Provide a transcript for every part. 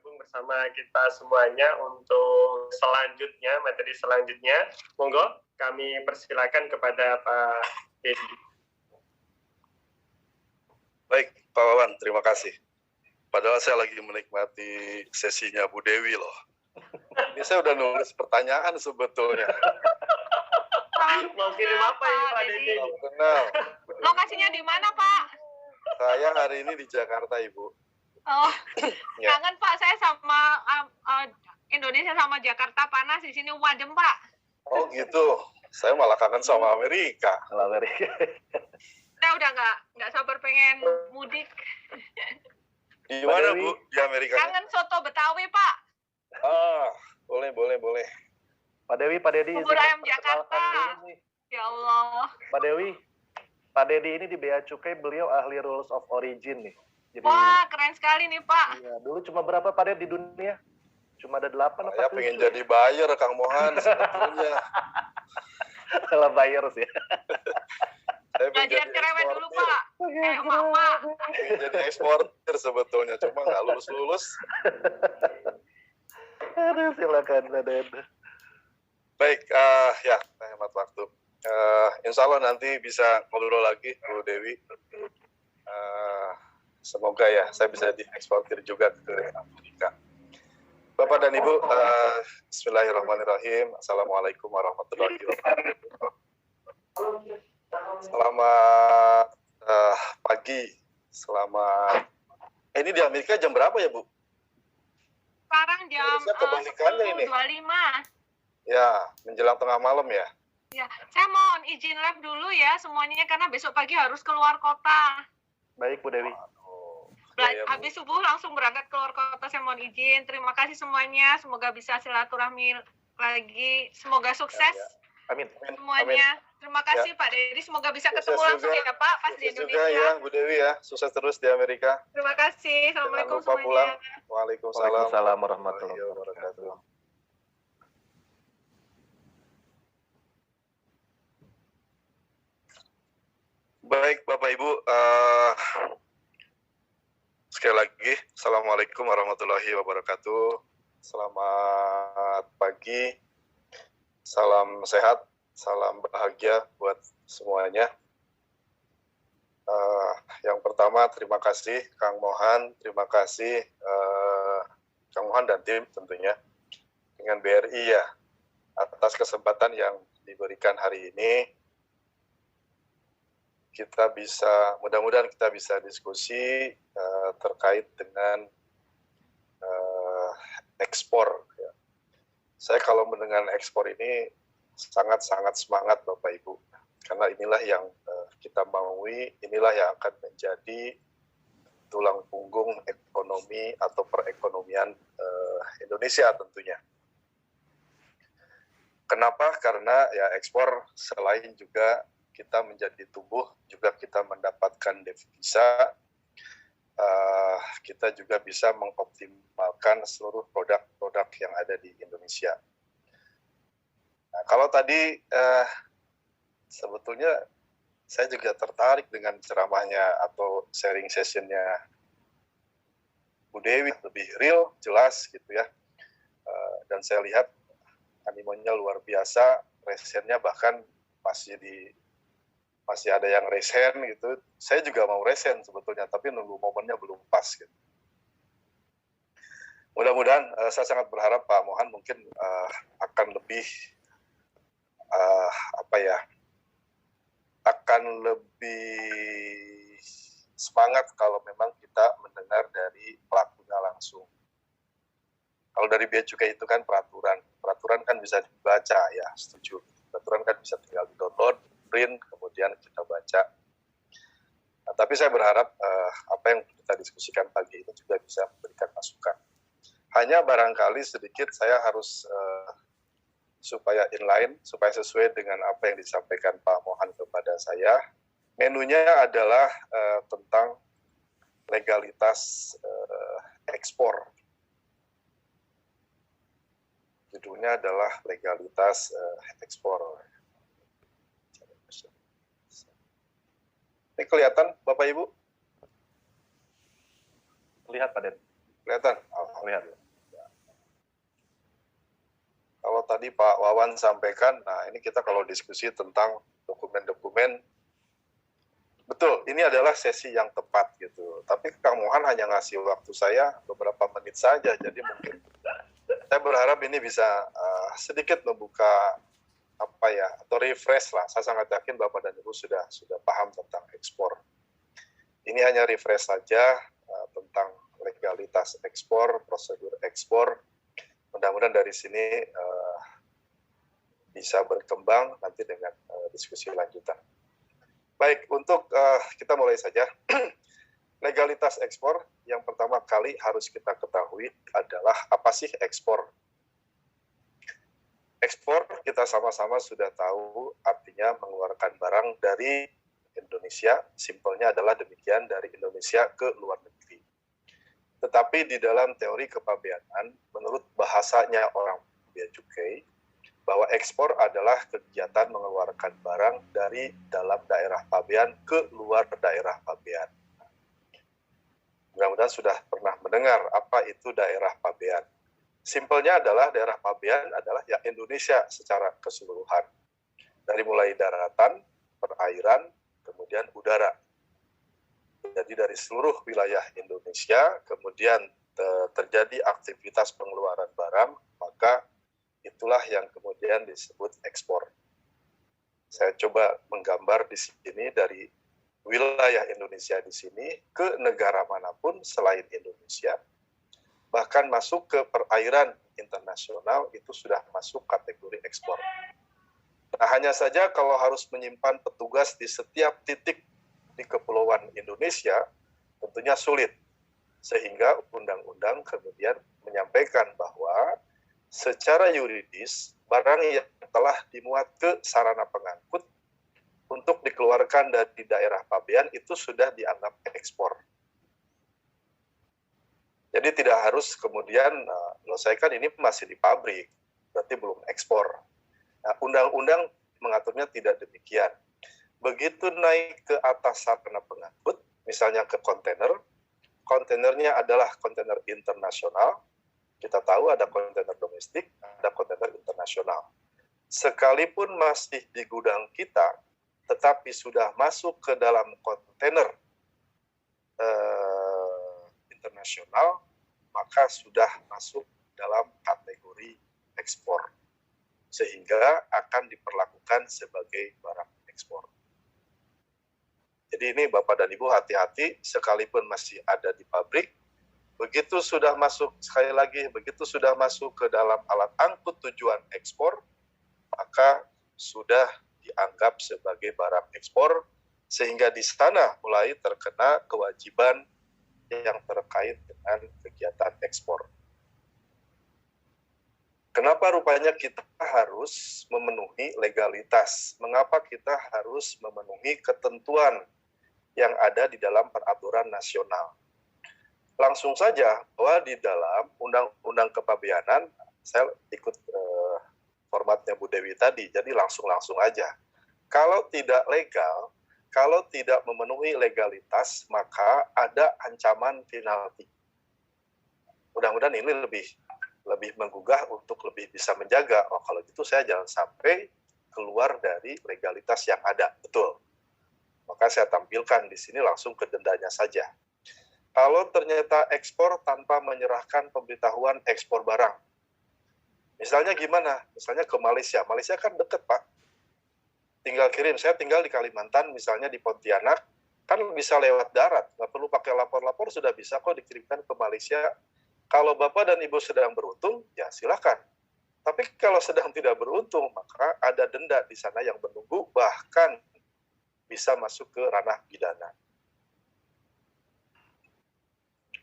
bergabung bersama kita semuanya untuk selanjutnya, materi selanjutnya. Monggo kami persilakan kepada Pak Dedi. Baik, Pak Wawan, terima kasih. Padahal saya lagi menikmati sesinya Bu Dewi loh. Ini saya udah nulis pertanyaan sebetulnya. Mau kirim apa ini Pak Dedi? Kenal. Lokasinya di mana, Pak? Saya hari ini di Jakarta, Ibu. Oh, Ya. kangen Pak, saya sama Indonesia sama Jakarta panas, di sini adem Pak. Oh gitu. Saya malah kangen sama Amerika. Saya udah nggak sabar pengen mudik. Di mana Bu? Di Amerika? Kangen soto Betawi Pak. Ah, boleh. Pak Dewi, Pak Dedi. Bubur ayam Jakarta. Ya Allah. Pak Dewi, Pak Dedi ini di Bea Cukai beliau ahli rules of origin nih. Jadi, wah, keren sekali nih Pak. iya, dulu cuma berapa Pak Dedi di dunia? Cuma ada 8 Saya apa 7? pengen jadi buyer, Kang Mohan, sebetulnya. Salah buyers ya. Saya pengen Belajar jadi cerewet dulu eksportir. Pak. Emak-emak. Pengen jadi eksportir sebetulnya, cuma nggak lulus-lulus. Aduh, silakan Pak Dedi. Baik, ya, hemat waktu. Insya Allah nanti bisa ngobrol lagi, Bu Dewi. Semoga ya, saya bisa dieksportir juga ke Amerika. Bapak dan Ibu, bismillahirrahmanirrahim. Assalamualaikum warahmatullahi wabarakatuh. Selamat pagi, selamat. Ini di Amerika jam berapa ya, Bu? Sekarang jam Saya kebalikannya ini. 10.25. Ya, menjelang tengah malam ya. Ya, saya mohon izin live dulu ya semuanya karena besok pagi harus keluar kota. Baik Bu Dewi. Ya, Bu. Habis subuh langsung berangkat keluar kota, saya mohon izin. Terima kasih semuanya, semoga bisa silaturahmi lagi, semoga sukses Amin. semuanya. Terima kasih Pak Dedi, semoga bisa Sukses ketemu langsung juga. ya Pak pas di Sukses juga Indonesia. ya, Bu Dewi ya. Sukses terus di Amerika. Terima kasih, Jangan assalamualaikum lupa pulang. semuanya. Waalaikumsalam Waalaikumsalam warahmatullahi wabarakatuh. Baik, Bapak Ibu, sekali lagi, Assalamualaikum warahmatullahi wabarakatuh. Selamat pagi, salam sehat, salam bahagia buat semuanya. Yang pertama, terima kasih Kang Mohan, terima kasih Kang Mohan dan tim tentunya dengan BRI ya atas kesempatan yang diberikan hari ini. Kita bisa, mudah-mudahan kita bisa diskusi terkait dengan ekspor. Ya. Saya kalau mendengar ekspor ini sangat-sangat semangat Bapak Ibu, karena inilah yang kita maui, inilah yang akan menjadi tulang punggung ekonomi atau perekonomian Indonesia tentunya. Kenapa? Karena ya ekspor selain juga kita menjadi tumbuh, juga kita mendapatkan devisa, kita juga bisa mengoptimalkan seluruh produk-produk yang ada di Indonesia. Nah, kalau tadi sebetulnya saya juga tertarik dengan ceramahnya atau sharing sessionnya Bu Dewi, lebih real, jelas gitu ya. Dan saya lihat animonya luar biasa, resennya bahkan masih ada yang resen gitu. Saya juga mau resen sebetulnya, tapi nunggu momennya belum pas gitu. Mudah-mudahan saya sangat berharap Pak Mohan mungkin akan lebih akan lebih semangat kalau memang kita mendengar dari pelakunya langsung. Kalau dari Bea Cukai itu kan peraturan kan bisa dibaca ya, setuju. Peraturan kan bisa tinggal di-download, print, kemudian kita baca. Nah, tapi saya berharap apa yang kita diskusikan pagi ini juga bisa memberikan masukan. Hanya barangkali sedikit saya harus supaya inline, supaya sesuai dengan apa yang disampaikan Pak Mohan kepada saya. Menunya adalah tentang legalitas ekspor. Judulnya adalah legalitas ekspor. Ini kelihatan Bapak Ibu? Lihat Pak Den. Kelihatan? lihat. Kalau tadi Pak Wawan sampaikan, nah ini kita kalau diskusi tentang dokumen-dokumen, betul, ini adalah sesi yang tepat gitu. Tapi Kang Mohan hanya ngasih waktu saya beberapa menit saja, jadi mungkin saya berharap ini bisa sedikit membuka apa ya, atau refresh lah. Saya sangat yakin Bapak dan Ibu sudah paham tentang ekspor. Ini hanya refresh saja tentang legalitas ekspor, prosedur ekspor. Mudah-mudahan dari sini bisa berkembang nanti dengan diskusi lanjutan. Baik, untuk kita mulai saja. Legalitas ekspor yang pertama kali harus kita ketahui adalah apa sih ekspor? Ekspor kita sama-sama sudah tahu artinya mengeluarkan barang dari Indonesia, simpelnya adalah demikian, dari Indonesia ke luar negeri. Tetapi di dalam teori kepabeanan, menurut bahasanya orang bea cukai, bahwa ekspor adalah kegiatan mengeluarkan barang dari dalam daerah pabean ke luar daerah pabean. Mudah-mudahan sudah pernah mendengar apa itu daerah pabean. Simpelnya adalah daerah pabean adalah ya Indonesia secara keseluruhan. Dari mulai daratan, perairan, kemudian udara. Jadi dari seluruh wilayah Indonesia, kemudian terjadi aktivitas pengeluaran barang, maka itulah yang kemudian disebut ekspor. Saya coba menggambar di sini dari wilayah Indonesia di sini ke negara manapun selain Indonesia, bahkan masuk ke perairan internasional itu sudah masuk kategori ekspor. Nah, hanya saja kalau harus menyimpan petugas di setiap titik di kepulauan Indonesia, tentunya sulit. Sehingga undang-undang kemudian menyampaikan bahwa secara yuridis, barang yang telah dimuat ke sarana pengangkut untuk dikeluarkan dari daerah pabean itu sudah dianggap ekspor. Jadi tidak harus kemudian, loh saya kan ini masih di pabrik, berarti belum ekspor. Nah, undang-undang mengaturnya tidak demikian. Begitu naik ke atas sarana pengangkut, misalnya ke kontainer, kontainernya adalah kontainer internasional, kita tahu ada kontainer domestik, ada kontainer internasional. Sekalipun masih di gudang kita, tetapi sudah masuk ke dalam kontainer internasional, maka sudah masuk dalam kategori ekspor. Sehingga akan diperlakukan sebagai barang ekspor. Jadi ini Bapak dan Ibu hati-hati, sekalipun masih ada di pabrik, begitu sudah masuk, sekali lagi, begitu sudah masuk ke dalam alat angkut tujuan ekspor, maka sudah dianggap sebagai barang ekspor, sehingga di sana mulai terkena kewajiban yang terkait dengan kegiatan ekspor. Kenapa rupanya kita harus memenuhi legalitas? Mengapa kita harus memenuhi ketentuan yang ada di dalam peraturan nasional? Langsung saja bahwa di dalam Undang-Undang Kepabeanan, saya ikut formatnya Bu Dewi tadi, jadi langsung aja. Kalau tidak legal, kalau tidak memenuhi legalitas, maka ada ancaman penalti. Mudah-mudahan ini lebih menggugah untuk lebih bisa menjaga. Oh, kalau gitu saya jangan sampai keluar dari legalitas yang ada, betul. Maka saya tampilkan di sini langsung ke dendanya saja. Kalau ternyata ekspor tanpa menyerahkan pemberitahuan ekspor barang, misalnya gimana? Misalnya ke Malaysia. Malaysia kan deket, Pak. Tinggal kirim. Saya tinggal di Kalimantan, misalnya di Pontianak, kan bisa lewat darat. Nggak perlu pakai lapor-lapor, sudah bisa kok dikirimkan ke Malaysia. Kalau Bapak dan Ibu sedang beruntung, ya silakan. Tapi kalau sedang tidak beruntung, maka ada denda di sana yang menunggu, bahkan bisa masuk ke ranah pidana.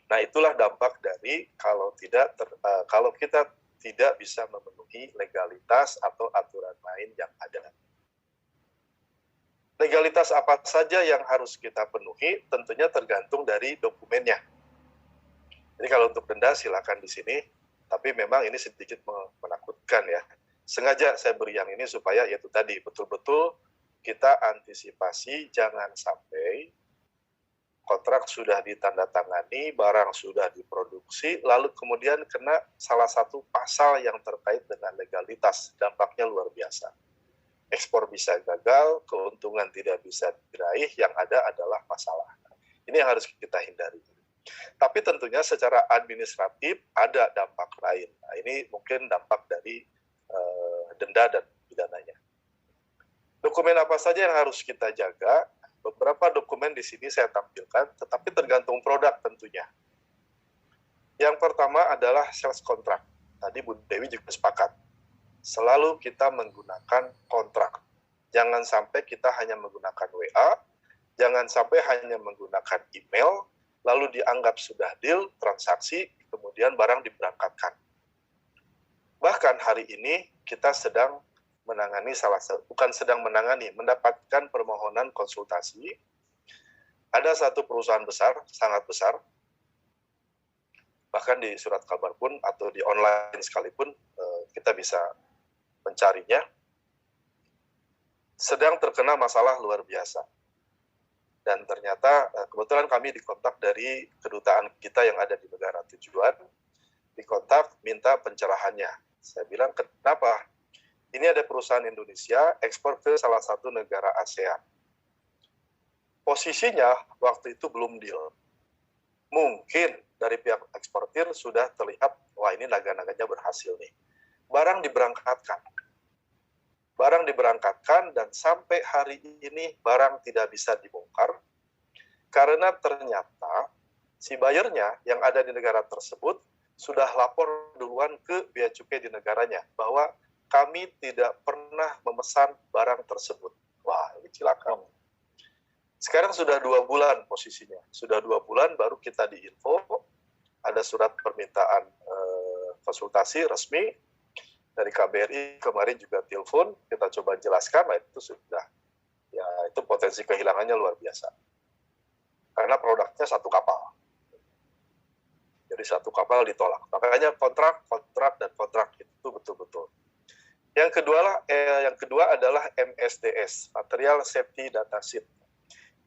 Nah, itulah dampak dari kalau kita tidak bisa memenuhi legalitas atau aturan main yang ada. Legalitas apa saja yang harus kita penuhi tentunya tergantung dari dokumennya. Jadi kalau untuk denda silakan di sini, tapi memang ini sedikit menakutkan ya. Sengaja saya beri yang ini supaya yaitu tadi betul-betul kita antisipasi jangan sampai kontrak sudah ditandatangani, barang sudah diproduksi, lalu kemudian kena salah satu pasal yang terkait dengan legalitas, dampaknya luar biasa. Ekspor bisa gagal, keuntungan tidak bisa diraih, yang ada adalah masalah. Ini yang harus kita hindari. Tapi tentunya secara administratif ada dampak lain. Nah, ini mungkin dampak dari denda dan pidananya. Dokumen apa saja yang harus kita jaga? Beberapa dokumen di sini saya tampilkan, tetapi tergantung produk tentunya. Yang pertama adalah sales contract. Tadi Bu Dewi juga sepakat. Selalu kita menggunakan kontrak. Jangan sampai kita hanya menggunakan WA, jangan sampai hanya menggunakan email, lalu dianggap sudah deal, transaksi, kemudian barang diberangkatkan. Bahkan hari ini kita sedang menangani mendapatkan permohonan konsultasi. Ada satu perusahaan besar, sangat besar, bahkan di surat kabar pun atau di online sekalipun kita bisa mencarinya, sedang terkena masalah luar biasa. Dan ternyata kebetulan kami dikontak dari kedutaan kita yang ada di negara tujuan, dikontak minta pencerahannya. Saya bilang, kenapa? Ini ada perusahaan Indonesia ekspor ke salah satu negara ASEAN. Posisinya waktu itu belum deal. Mungkin dari pihak eksportir sudah terlihat, wah ini naga-naganya berhasil nih. Barang diberangkatkan dan sampai hari ini barang tidak bisa dibongkar karena ternyata si buyernya yang ada di negara tersebut sudah lapor duluan ke bea cukai di negaranya bahwa kami tidak pernah memesan barang tersebut. Wah, ini cilaka. Sekarang sudah 2 bulan posisinya. Sudah 2 bulan baru kita diinfo, ada surat permintaan konsultasi resmi dari KBRI, kemarin juga telepon, kita coba jelaskan, nah itu sudah. Ya, itu potensi kehilangannya luar biasa. Karena produknya satu kapal. Jadi satu kapal ditolak. Makanya kontrak, itu betul-betul. Yang kedua adalah MSDS, Material Safety Data Sheet.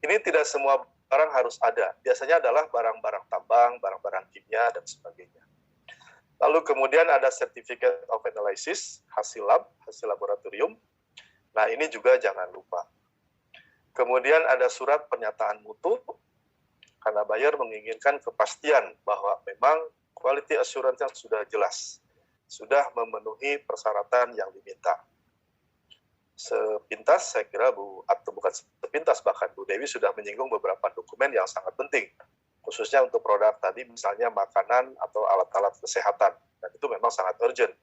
Ini tidak semua barang harus ada. Biasanya adalah barang-barang tambang, barang-barang kimia, dan sebagainya. Lalu kemudian ada Certificate of Analysis, hasil laboratorium. Nah, ini juga jangan lupa. Kemudian ada surat pernyataan mutu, karena buyer menginginkan kepastian bahwa memang quality assurance yang sudah jelas, sudah memenuhi persyaratan yang diminta. Sepintas, saya kira bukan sepintas, bahkan Bu Dewi sudah menyinggung beberapa dokumen yang sangat penting, khususnya untuk produk tadi, misalnya makanan atau alat-alat kesehatan, dan itu memang sangat urgent.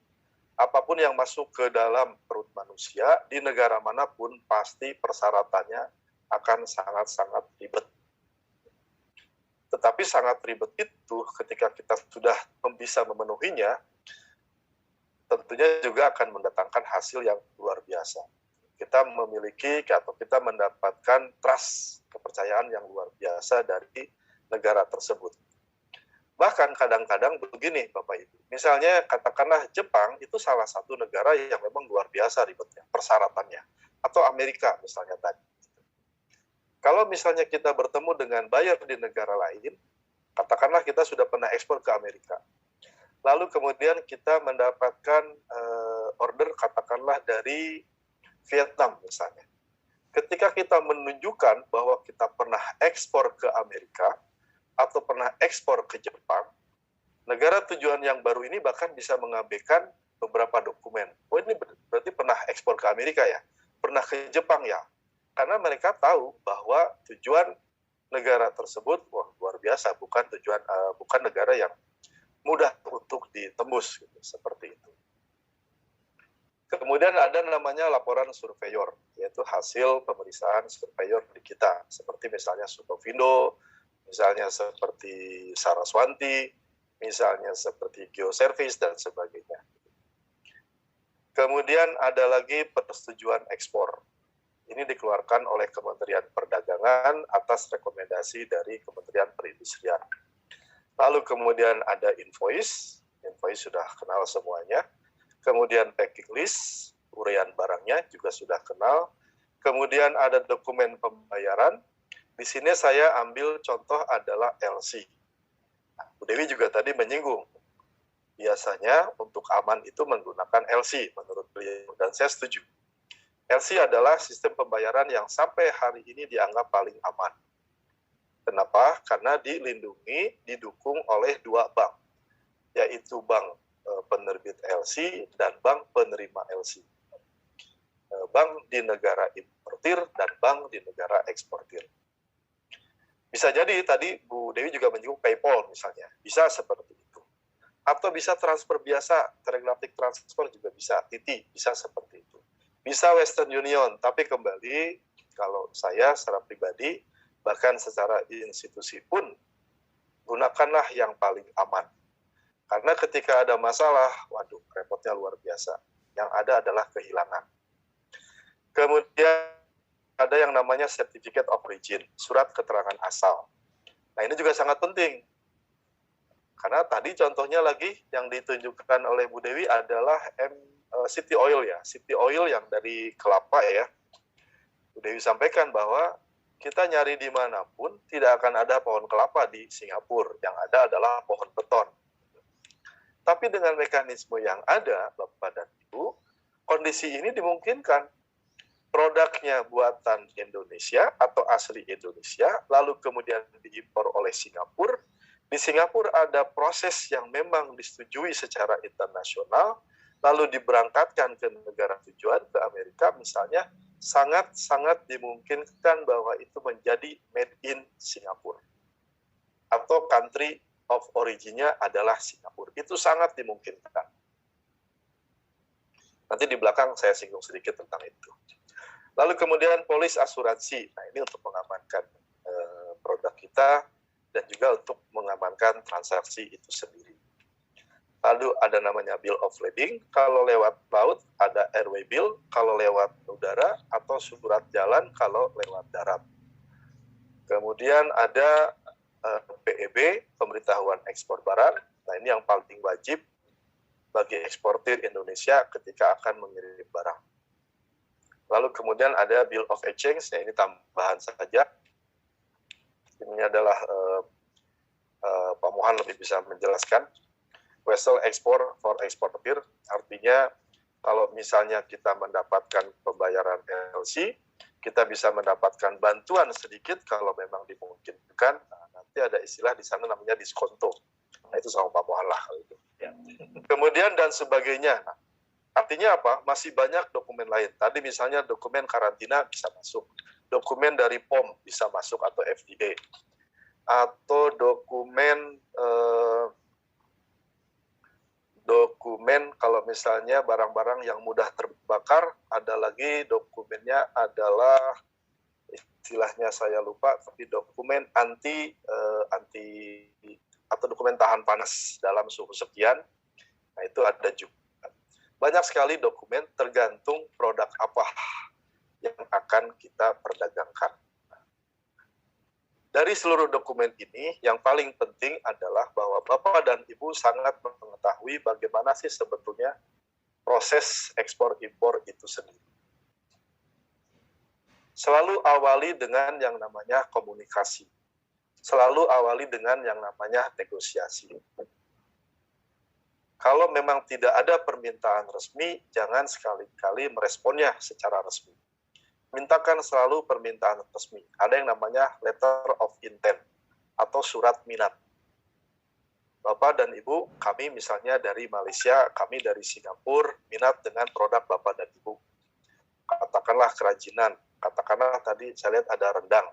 Apapun yang masuk ke dalam perut manusia, di negara manapun, pasti persyaratannya akan sangat-sangat ribet. Tetapi sangat ribet itu, ketika kita sudah bisa memenuhinya, tentunya juga akan mendatangkan hasil yang luar biasa. Kita memiliki atau kita mendapatkan trust, kepercayaan yang luar biasa dari negara tersebut. Bahkan kadang-kadang begini Bapak Ibu, misalnya katakanlah Jepang itu salah satu negara yang memang luar biasa ribetnya, persyaratannya. Atau Amerika misalnya tadi. Kalau misalnya kita bertemu dengan buyer di negara lain, katakanlah kita sudah pernah ekspor ke Amerika. Lalu kemudian kita mendapatkan order katakanlah dari Vietnam misalnya. Ketika kita menunjukkan bahwa kita pernah ekspor ke Amerika atau pernah ekspor ke Jepang, negara tujuan yang baru ini bahkan bisa mengabaikan beberapa dokumen. Oh ini berarti pernah ekspor ke Amerika ya? Pernah ke Jepang ya? Karena mereka tahu bahwa tujuan negara tersebut wah, luar biasa, bukan negara yang mudah untuk ditembus, gitu, seperti itu. Kemudian ada namanya laporan surveyor, yaitu hasil pemeriksaan surveyor di kita, seperti misalnya Sutovindo, misalnya seperti Saraswanti, misalnya seperti Geoservice, dan sebagainya. Kemudian ada lagi persetujuan ekspor. Ini dikeluarkan oleh Kementerian Perdagangan atas rekomendasi dari Kementerian Perindustrian. Lalu kemudian ada invoice sudah kenal semuanya. Kemudian packing list, uraian barangnya juga sudah kenal. Kemudian ada dokumen pembayaran. Di sini saya ambil contoh adalah LC. Nah, Bu Dewi juga tadi menyinggung, biasanya untuk aman itu menggunakan LC menurut beliau, dan saya setuju. LC adalah sistem pembayaran yang sampai hari ini dianggap paling aman. Kenapa? Karena dilindungi, didukung oleh dua bank, yaitu bank penerbit LC dan bank penerima LC. Bank di negara importir dan bank di negara eksportir. Bisa jadi tadi Bu Dewi juga menyinggung PayPal misalnya, bisa seperti itu. Atau bisa transfer biasa, telegraphic transfer juga bisa, TITI bisa seperti itu. Bisa Western Union, tapi kembali kalau saya secara pribadi, bahkan secara institusi pun, gunakanlah yang paling aman. Karena ketika ada masalah, waduh, repotnya luar biasa. Yang ada adalah kehilangan. Kemudian ada yang namanya Certificate of Origin, surat keterangan asal. Nah, ini juga sangat penting. Karena tadi contohnya lagi yang ditunjukkan oleh Bu Dewi adalah City Oil ya. City Oil yang dari kelapa ya. Bu Dewi sampaikan bahwa kita nyari dimanapun tidak akan ada pohon kelapa di Singapura. Yang ada adalah pohon beton. Tapi dengan mekanisme yang ada, Bapak dan Ibu, kondisi ini dimungkinkan. Produknya buatan Indonesia atau asli Indonesia, lalu kemudian diimpor oleh Singapura. Di Singapura ada proses yang memang disetujui secara internasional, lalu diberangkatkan ke negara tujuan, ke Amerika misalnya, sangat-sangat dimungkinkan bahwa itu menjadi made in Singapura. Atau country of origin-nya adalah Singapura. Itu sangat dimungkinkan. Nanti di belakang saya singgung sedikit tentang itu. Lalu kemudian polis asuransi. Nah, ini untuk mengamankan produk kita dan juga untuk mengamankan transaksi itu sendiri. Lalu ada namanya bill of lading. Kalau lewat laut ada airway bill, kalau lewat udara atau surat jalan kalau lewat darat. Kemudian ada PEB, pemberitahuan ekspor barang. Nah, ini yang paling wajib bagi eksportir Indonesia ketika akan mengirim barang. Lalu kemudian ada Bill of Exchange, ya ini tambahan saja. Ini adalah Pak Mohan lebih bisa menjelaskan. Vessel export for exporter, artinya kalau misalnya kita mendapatkan pembayaran LC, kita bisa mendapatkan bantuan sedikit kalau memang dimungkinkan. Nah, nanti ada istilah di sana namanya diskonto. Nah, itu sama Pak Mohan lah. Gitu. Ya. Kemudian dan sebagainya. Nah, artinya apa? Masih banyak dokumen lain. Tadi misalnya dokumen karantina bisa masuk. Dokumen dari POM bisa masuk atau FDA. Atau dokumen kalau misalnya barang-barang yang mudah terbakar, ada lagi dokumennya adalah istilahnya saya lupa, tapi dokumen anti atau dokumen tahan panas dalam suhu sekian. Nah, itu ada juga. Banyak sekali dokumen tergantung produk apa yang akan kita perdagangkan. Dari seluruh dokumen ini, yang paling penting adalah bahwa Bapak dan Ibu sangat mengetahui bagaimana sih sebetulnya proses ekspor-impor itu sendiri. Selalu awali dengan yang namanya komunikasi. Selalu awali dengan yang namanya negosiasi. Kalau memang tidak ada permintaan resmi, jangan sekali-kali meresponnya secara resmi. Mintakan selalu permintaan resmi. Ada yang namanya letter of intent atau surat minat. Bapak dan Ibu, kami misalnya dari Malaysia, kami dari Singapura, minat dengan produk Bapak dan Ibu. Katakanlah kerajinan, katakanlah tadi saya lihat ada rendang.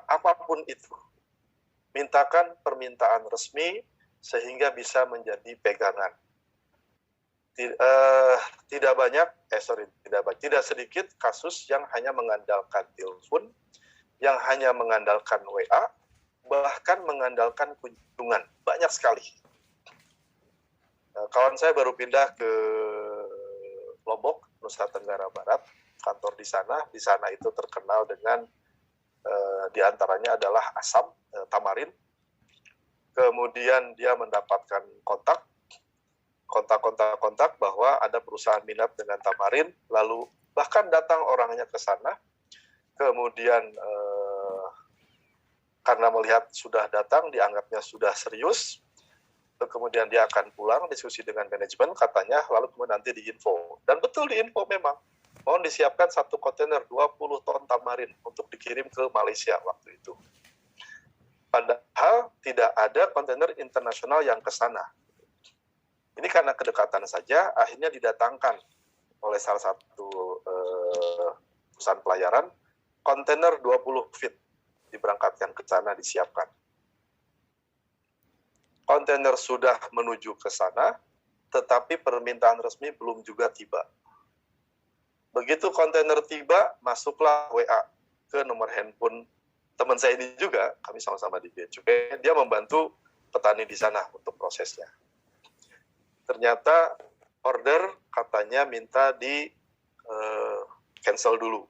Apapun itu, mintakan permintaan resmi sehingga bisa menjadi pegangan. Tidak sedikit kasus yang hanya mengandalkan telepon, yang hanya mengandalkan WA, bahkan mengandalkan kunjungan. Banyak sekali. Kawan saya baru pindah ke Lombok, Nusa Tenggara Barat, kantor di sana itu terkenal dengan diantaranya adalah asam, tamarin. Kemudian dia mendapatkan kontak bahwa ada perusahaan minat dengan tamarin, lalu bahkan datang orangnya ke sana, kemudian karena melihat sudah datang, dianggapnya sudah serius, kemudian dia akan pulang, diskusi dengan manajemen, katanya, lalu kemudian nanti diinfo. Dan betul diinfo memang, mohon disiapkan 1 kontainer 20 ton tamarin untuk dikirim ke Malaysia waktu itu. Padahal tidak ada kontainer internasional yang ke sana. Ini karena kedekatan saja, akhirnya didatangkan oleh salah satu perusahaan pelayaran, kontainer 20 feet diberangkatkan ke sana, disiapkan. Kontainer sudah menuju ke sana, tetapi permintaan resmi belum juga tiba. Begitu kontainer tiba, masuklah WA ke nomor handphone teman saya ini juga, kami sama-sama di Bea Cukai, dia membantu petani di sana untuk prosesnya. Ternyata order katanya minta di cancel dulu.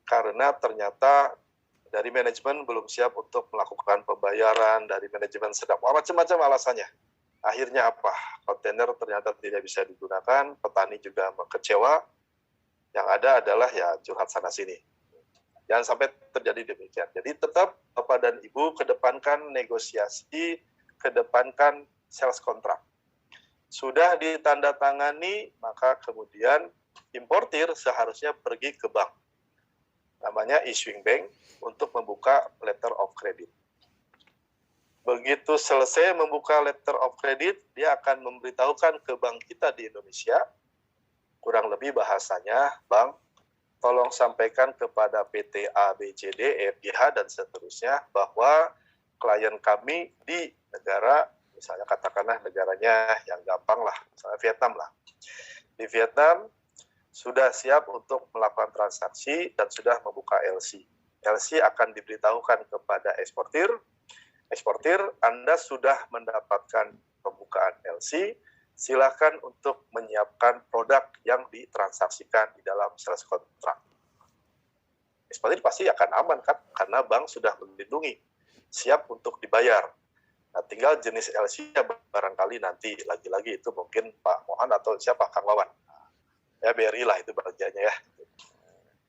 Karena ternyata dari manajemen belum siap untuk melakukan pembayaran, dari manajemen sedang macam-macam alasannya. Akhirnya apa? Kontainer ternyata tidak bisa digunakan, petani juga kecewa. Yang ada adalah ya curhat sana-sini. Jangan sampai terjadi demikian. Jadi tetap Bapak dan Ibu kedepankan negosiasi, kedepankan sales contract. Sudah ditandatangani, maka kemudian importir seharusnya pergi ke bank. Namanya issuing bank untuk membuka letter of credit. Begitu selesai membuka letter of credit, dia akan memberitahukan ke bank kita di Indonesia, kurang lebih bahasanya, Bang, tolong sampaikan kepada PT A, B, C, D, E, F, G, H, dan seterusnya, bahwa klien kami di negara, misalnya katakanlah negaranya yang gampang lah, misalnya Vietnam lah. Di Vietnam, sudah siap untuk melakukan transaksi dan sudah membuka LC. LC akan diberitahukan kepada eksportir. Eksportir, Anda sudah mendapatkan pembukaan LC, silakan untuk menyiapkan produk yang ditransaksikan di dalam sales contract. Eksportir pasti akan aman kan, karena bank sudah melindungi, siap untuk dibayar. Nah, tinggal jenis LC ya barangkali nanti lagi-lagi itu mungkin Pak Mohan atau siapa Kang Wawan. Ya BRI lah itu bagiannya ya.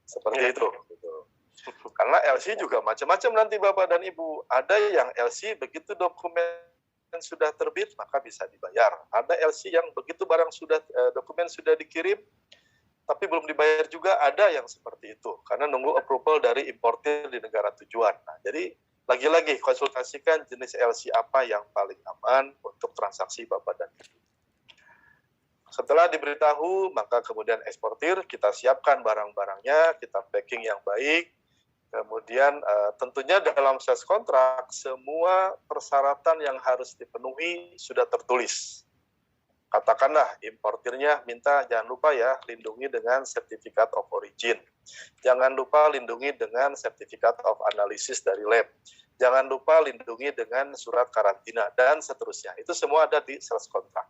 Seperti itu. Karena LC juga macam-macam nanti Bapak dan Ibu. Ada yang LC begitu dokumen sudah terbit maka bisa dibayar. Ada LC yang begitu barang sudah dokumen sudah dikirim tapi belum dibayar juga, ada yang seperti itu. Karena nunggu approval dari importir di negara tujuan. Nah, jadi lagi-lagi konsultasikan jenis LC apa yang paling aman untuk transaksi Bapak dan Ibu. Setelah diberitahu, maka kemudian eksportir, kita siapkan barang-barangnya, kita packing yang baik, kemudian tentunya dalam sales kontrak, semua persyaratan yang harus dipenuhi sudah tertulis. Katakanlah importirnya minta, jangan lupa ya, lindungi dengan sertifikat of origin. Jangan lupa lindungi dengan sertifikat of analysis dari lab. Jangan lupa lindungi dengan surat karantina, dan seterusnya. Itu semua ada di sales kontrak.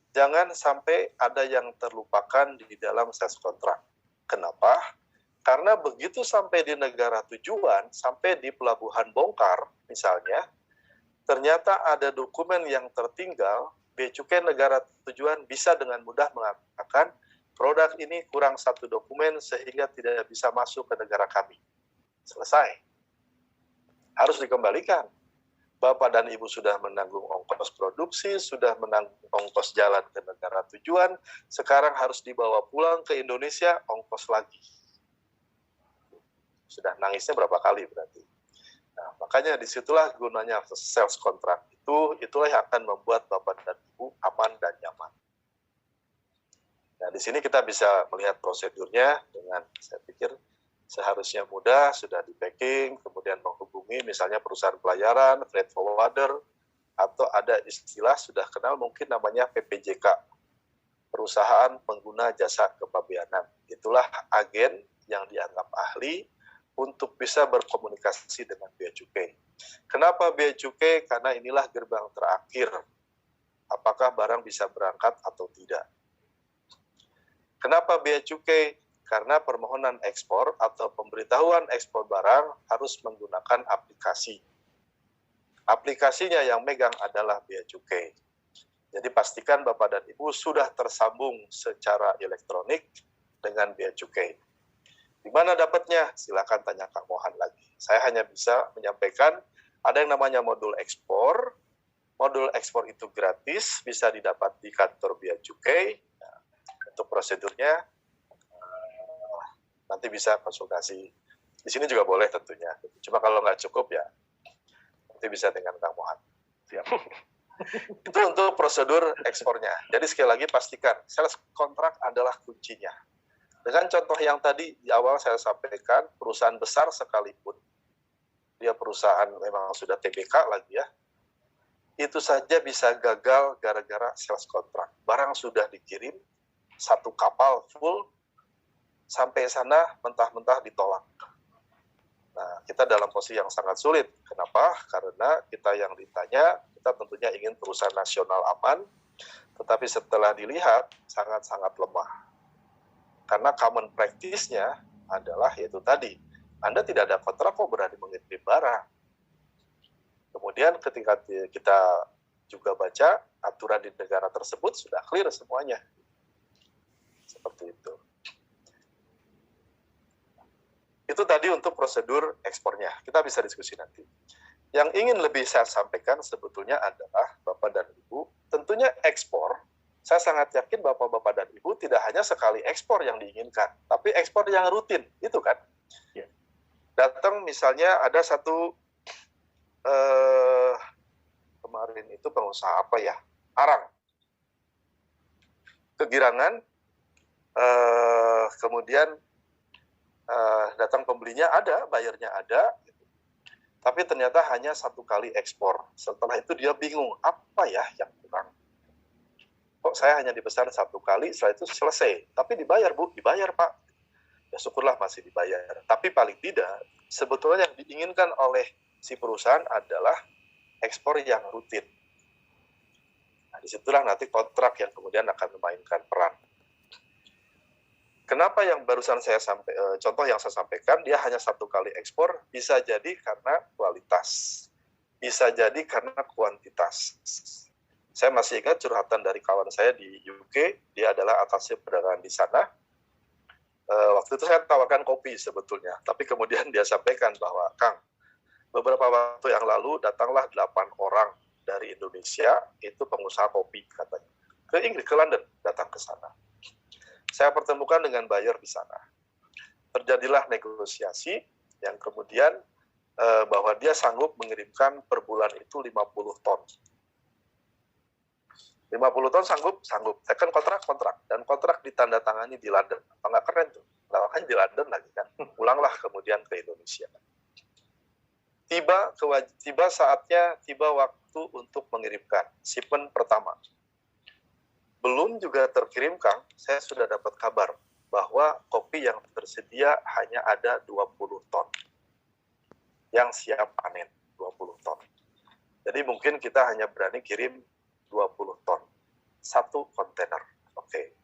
Jangan sampai ada yang terlupakan di dalam sales kontrak. Kenapa? Karena begitu sampai di negara tujuan, sampai di pelabuhan bongkar misalnya, ternyata ada dokumen yang tertinggal, Bea Cukai negara tujuan bisa dengan mudah mengatakan produk ini kurang 1 dokumen sehingga tidak bisa masuk ke negara kami. Selesai. Harus dikembalikan. Bapak dan Ibu sudah menanggung ongkos produksi, sudah menanggung ongkos jalan ke negara tujuan, sekarang harus dibawa pulang ke Indonesia, ongkos lagi. Sudah nangisnya berapa kali berarti. Nah, makanya disitulah gunanya sales contract itulah yang akan membuat Bapak dan Ibu aman dan nyaman. Nah, di sini kita bisa melihat prosedurnya dengan, saya pikir, seharusnya mudah, sudah di packing, kemudian menghubungi misalnya perusahaan pelayaran, freight forwarder, atau ada istilah sudah kenal mungkin namanya PPJK, Perusahaan Pengguna Jasa Kepabeanan. Itulah agen yang dianggap ahli untuk bisa berkomunikasi dengan Bea Cukai. Kenapa Bea Cukai? Karena inilah gerbang terakhir. Apakah barang bisa berangkat atau tidak. Kenapa Bea Cukai? Karena permohonan ekspor atau pemberitahuan ekspor barang harus menggunakan aplikasi. Aplikasinya yang megang adalah Bea Cukai. Jadi pastikan Bapak dan Ibu sudah tersambung secara elektronik dengan Bea Cukai. Di mana dapatnya? Silakan tanya Kang Mohan lagi. Saya hanya bisa menyampaikan ada yang namanya modul ekspor. Modul ekspor itu gratis, bisa didapat di kantor Bea Cukai. Nah, untuk prosedurnya nanti bisa konsultasi. Di sini juga boleh tentunya. Cuma kalau nggak cukup ya nanti bisa dengan Kang Mohan. Siap. Itu untuk prosedur ekspornya. Jadi sekali lagi pastikan sales kontrak adalah kuncinya. Dengan contoh yang tadi di awal saya sampaikan, perusahaan besar sekalipun, dia perusahaan memang sudah TBK lagi ya, itu saja bisa gagal gara-gara sales kontrak. Barang sudah dikirim, satu kapal full, sampai sana mentah-mentah ditolak. Nah, kita dalam posisi yang sangat sulit. Kenapa? Karena kita yang ditanya, kita tentunya ingin perusahaan nasional aman, tetapi setelah dilihat, sangat-sangat lemah. Karena common practice-nya adalah yaitu tadi, Anda tidak ada kontrak kok berani mengirim barang. Kemudian ketika kita juga baca, aturan di negara tersebut sudah clear semuanya. Seperti itu. Itu tadi untuk prosedur ekspornya. Kita bisa diskusi nanti. Yang ingin lebih saya sampaikan sebetulnya adalah Bapak dan Ibu, tentunya ekspor, saya sangat yakin Bapak-Bapak dan Ibu tidak hanya sekali ekspor yang diinginkan, tapi ekspor yang rutin, itu kan. Ya. Datang misalnya ada satu, kemarin itu pengusaha apa ya, arang. Kegirangan, kemudian datang pembelinya ada, bayarnya ada, tapi ternyata hanya satu kali ekspor. Setelah itu dia bingung, apa ya yang kurang? Kok saya hanya dipesan satu kali, setelah itu selesai. Tapi dibayar, Bu, dibayar, Pak. Ya syukurlah masih dibayar. Tapi paling tidak, sebetulnya yang diinginkan oleh si perusahaan adalah ekspor yang rutin. Nah, disitulah nanti kontrak yang kemudian akan memainkan peran. Kenapa yang barusan saya contoh yang saya sampaikan, dia hanya satu kali ekspor, bisa jadi karena kualitas, bisa jadi karena kuantitas. Saya masih ingat curhatan dari kawan saya di UK, dia adalah atasnya perdagangan di sana. Waktu itu saya tawarkan kopi sebetulnya, tapi kemudian dia sampaikan bahwa, Kang, beberapa waktu yang lalu datanglah 8 orang dari Indonesia, itu pengusaha kopi katanya, ke Inggris, ke London, datang ke sana. Saya pertemukan dengan buyer di sana. Terjadilah negosiasi yang kemudian bahwa dia sanggup mengirimkan per bulan itu 50 ton. 50 ton sanggup. Tekan kontrak. Dan kontrak ditandatangani di London. Apa nggak keren tuh? Kan di London lagi kan. Pulanglah kemudian ke Indonesia. Tiba saatnya, tiba waktu untuk mengirimkan. Shipment pertama. Belum juga terkirim, Kang, saya sudah dapat kabar bahwa kopi yang tersedia hanya ada 20 ton. Yang siap panen, 20 ton. Jadi mungkin kita hanya berani kirim 20 ton. Satu kontainer. Oke.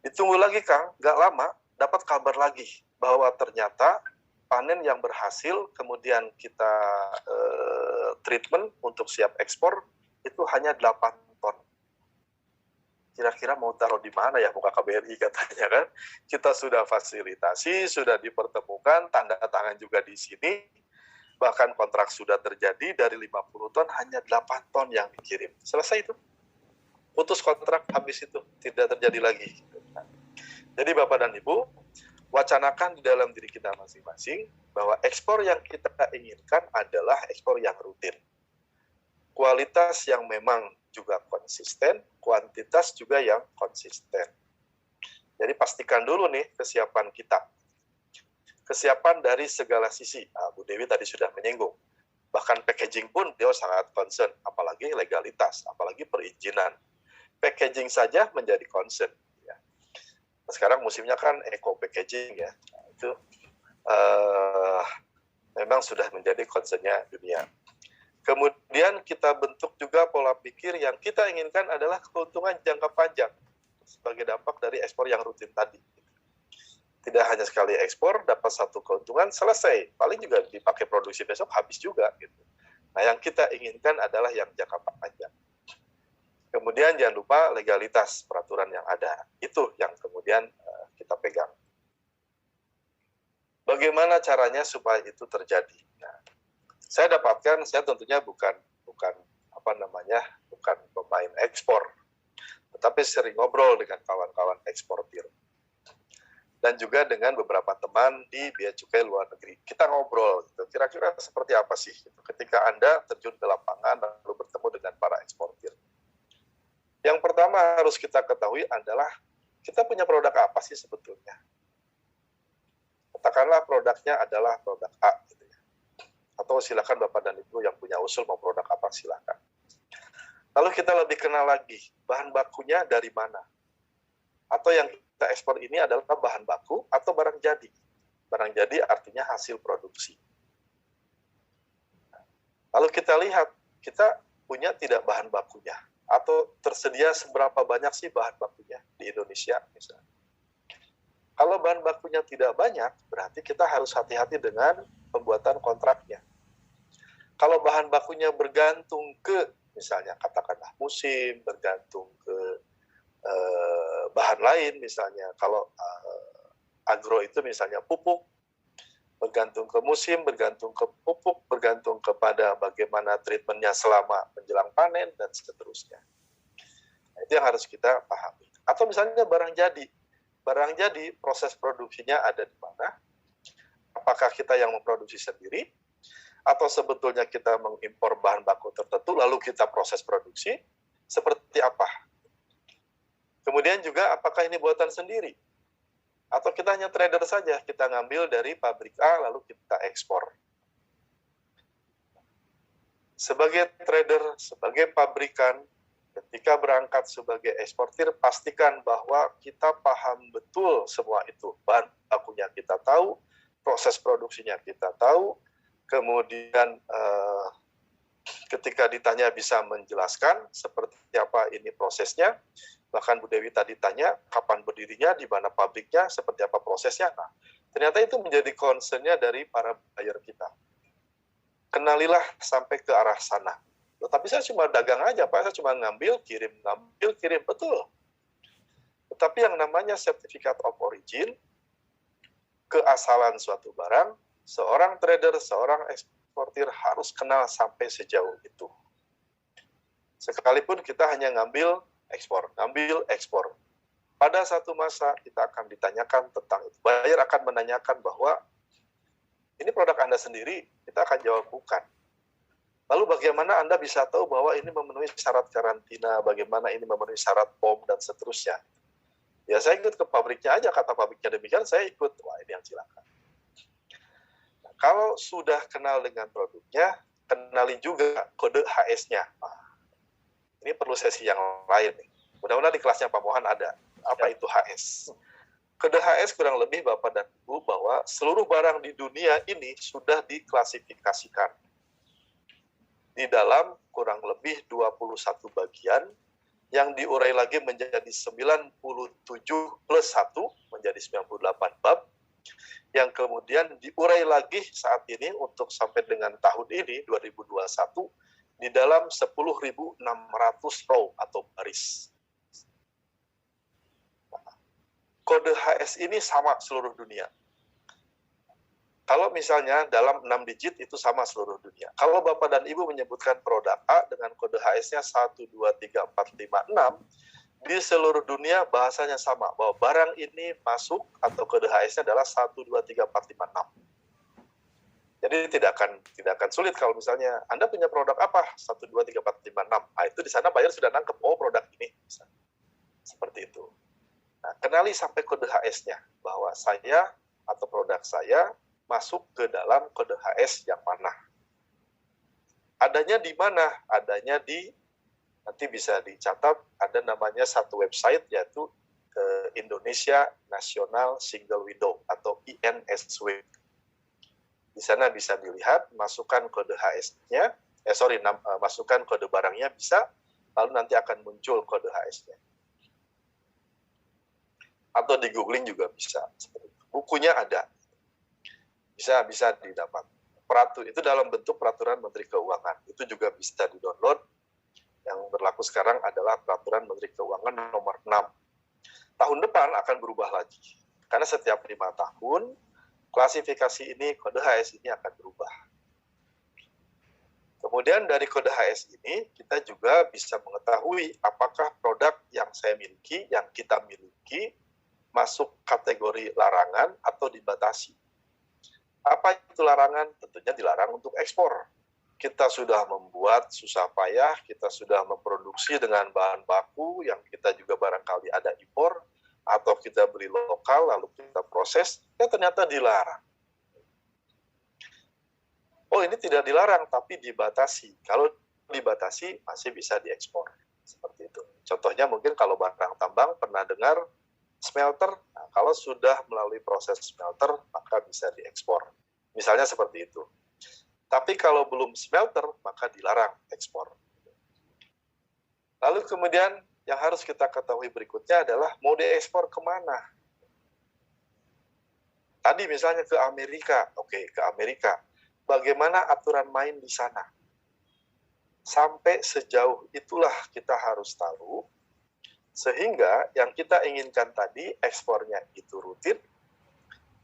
Ditunggu lagi, Kang, nggak lama, dapat kabar lagi bahwa ternyata panen yang berhasil, kemudian kita treatment untuk siap ekspor, itu hanya 8 ton. Kira-kira mau taruh di mana ya muka KBRI katanya kan. Kita sudah fasilitasi, sudah dipertemukan, tanda tangan juga di sini. Bahkan kontrak sudah terjadi dari 50 ton, hanya 8 ton yang dikirim. Selesai itu. Putus kontrak, habis itu. Tidak terjadi lagi. Jadi Bapak dan Ibu, wacanakan di dalam diri kita masing-masing bahwa ekspor yang kita inginkan adalah ekspor yang rutin. Kualitas yang memang juga konsisten, kuantitas juga yang konsisten. Jadi pastikan dulu nih kesiapan kita. Kesiapan dari segala sisi. Bu Dewi tadi sudah menyinggung. Bahkan packaging pun dia sangat concern, apalagi legalitas, apalagi perizinan. Packaging saja menjadi concern. Ya. Nah, sekarang musimnya kan eco packaging ya. Nah, itu memang sudah menjadi concern-nya dunia. Kemudian kita bentuk juga pola pikir yang kita inginkan adalah keuntungan jangka panjang sebagai dampak dari ekspor yang rutin tadi. Tidak hanya sekali ekspor, dapat satu keuntungan, selesai. Paling juga dipakai produksi besok, habis juga. Gitu. Nah, yang kita inginkan adalah yang jangka panjang. Kemudian jangan lupa legalitas peraturan yang ada. Itu yang kemudian kita pegang. Bagaimana caranya supaya itu terjadi? Nah, saya tentunya bukan pemain ekspor, tetapi sering ngobrol dengan kawan-kawan eksportir dan juga dengan beberapa teman di bea cukai luar negeri. Kita ngobrol, gitu. Kira-kira seperti apa sih gitu, ketika Anda terjun ke lapangan lalu bertemu dengan para eksportir. Yang pertama harus kita ketahui adalah kita punya produk apa sih sebetulnya. Katakanlah produknya adalah produk A, gitu ya. Atau silakan Bapak dan Ibu yang punya usul mau produk apa silakan. Lalu kita lebih kenal lagi, bahan bakunya dari mana? Atau yang kita ekspor ini adalah bahan baku atau barang jadi? Barang jadi artinya hasil produksi. Lalu kita lihat, kita punya tidak bahan bakunya? Atau tersedia seberapa banyak sih bahan bakunya di Indonesia misalnya? Kalau bahan bakunya tidak banyak, berarti kita harus hati-hati dengan pembuatan kontraknya. Kalau bahan bakunya bergantung ke, misalnya katakanlah musim, bergantung ke bahan lain, misalnya kalau agro itu misalnya pupuk, bergantung ke musim, bergantung ke pupuk, bergantung kepada bagaimana treatmentnya selama menjelang panen, dan seterusnya. Nah, itu yang harus kita pahami. Atau misalnya barang jadi. Barang jadi, proses produksinya ada di mana? Apakah kita yang memproduksi sendiri? Atau sebetulnya kita mengimpor bahan baku tertentu, lalu kita proses produksi? Seperti apa? Kemudian juga, apakah ini buatan sendiri? Atau kita hanya trader saja, kita ngambil dari pabrik A, lalu kita ekspor. Sebagai trader, sebagai pabrikan, ketika berangkat sebagai eksportir, pastikan bahwa kita paham betul semua itu. Bahan bakunya kita tahu, proses produksinya kita tahu, kemudian ketika ditanya bisa menjelaskan seperti apa ini prosesnya. Bahkan Bu Dewi tadi tanya kapan berdirinya, di mana pabriknya, seperti apa prosesnya. Nah, ternyata itu menjadi concern-nya dari para buyer kita. Kenalilah sampai ke arah sana. Tapi saya cuma dagang aja, Pak. Saya cuma ngambil, kirim, betul. Tetapi yang namanya sertifikat of origin, keasalan suatu barang, seorang trader, seorang eksportir harus kenal sampai sejauh itu. Sekalipun kita hanya ngambil ekspor. Pada satu masa kita akan ditanyakan tentang itu. Buyer akan menanyakan bahwa ini produk Anda sendiri, kita akan jawab bukan. Lalu bagaimana Anda bisa tahu bahwa ini memenuhi syarat karantina, bagaimana ini memenuhi syarat POM, dan seterusnya. Ya saya ikut ke pabriknya aja, kata pabriknya demikian, saya ikut. Wah, ini yang silakan. Nah, kalau sudah kenal dengan produknya, kenali juga kode HS-nya. Nah, ini perlu sesi yang lain nih. Mudah-mudahan di kelasnya Pak Mohan ada. Apa itu HS? Kode HS kurang lebih Bapak dan Ibu bahwa seluruh barang di dunia ini sudah diklasifikasikan di dalam kurang lebih 21 bagian yang diurai lagi menjadi 97 plus 1 menjadi 98 bab, yang kemudian diurai lagi saat ini untuk sampai dengan tahun ini 2021 di dalam 10.600 row atau baris. Kode HS ini sama seluruh dunia. Kalau misalnya dalam 6 digit itu sama seluruh dunia. Kalau Bapak dan Ibu menyebutkan produk A dengan kode HS-nya 1, 2, 3, 4, 5, 6, di seluruh dunia bahasanya sama, bahwa barang ini masuk atau kode HS-nya adalah 1, 2, 3, 4, 5, 6. Jadi tidak akan sulit kalau misalnya Anda punya produk apa? 1, 2, 3, 4, 5, 6. Nah, itu di sana buyer sudah nangkep, oh produk ini. Seperti itu. Nah, kenali sampai kode HS-nya, bahwa saya atau produk saya masuk ke dalam kode HS yang mana. Adanya di mana? Adanya di, nanti bisa dicatat, ada namanya satu website, yaitu Indonesia National Single Window atau INSW. Di sana bisa dilihat, masukkan kode HS-nya, masukkan kode barangnya bisa, lalu nanti akan muncul kode HS-nya. Atau di googling juga bisa. Bukunya ada. Bisa didapat. Itu dalam bentuk peraturan Menteri Keuangan. Itu juga bisa di-download. Yang berlaku sekarang adalah peraturan Menteri Keuangan nomor 6. Tahun depan akan berubah lagi. Karena setiap 5 tahun, klasifikasi ini, kode HS ini akan berubah. Kemudian dari kode HS ini, kita juga bisa mengetahui apakah produk yang saya miliki, yang kita miliki, masuk kategori larangan atau dibatasi. Apa itu larangan? Tentunya dilarang untuk ekspor. Kita sudah membuat susah payah, kita sudah memproduksi dengan bahan baku yang kita juga barangkali ada impor, atau kita beli lokal lalu kita proses, ya ternyata dilarang. Oh, ini tidak dilarang tapi dibatasi. Kalau dibatasi masih bisa diekspor. Seperti itu. Contohnya mungkin kalau barang tambang pernah dengar smelter, nah, kalau sudah melalui proses smelter maka bisa diekspor. Misalnya seperti itu. Tapi kalau belum smelter, maka dilarang ekspor. Lalu kemudian yang harus kita ketahui berikutnya adalah mau diekspor kemana? Tadi misalnya ke Amerika, oke, ke Amerika. Bagaimana aturan main di sana? Sampai sejauh itulah kita harus tahu, sehingga yang kita inginkan tadi, ekspornya itu rutin,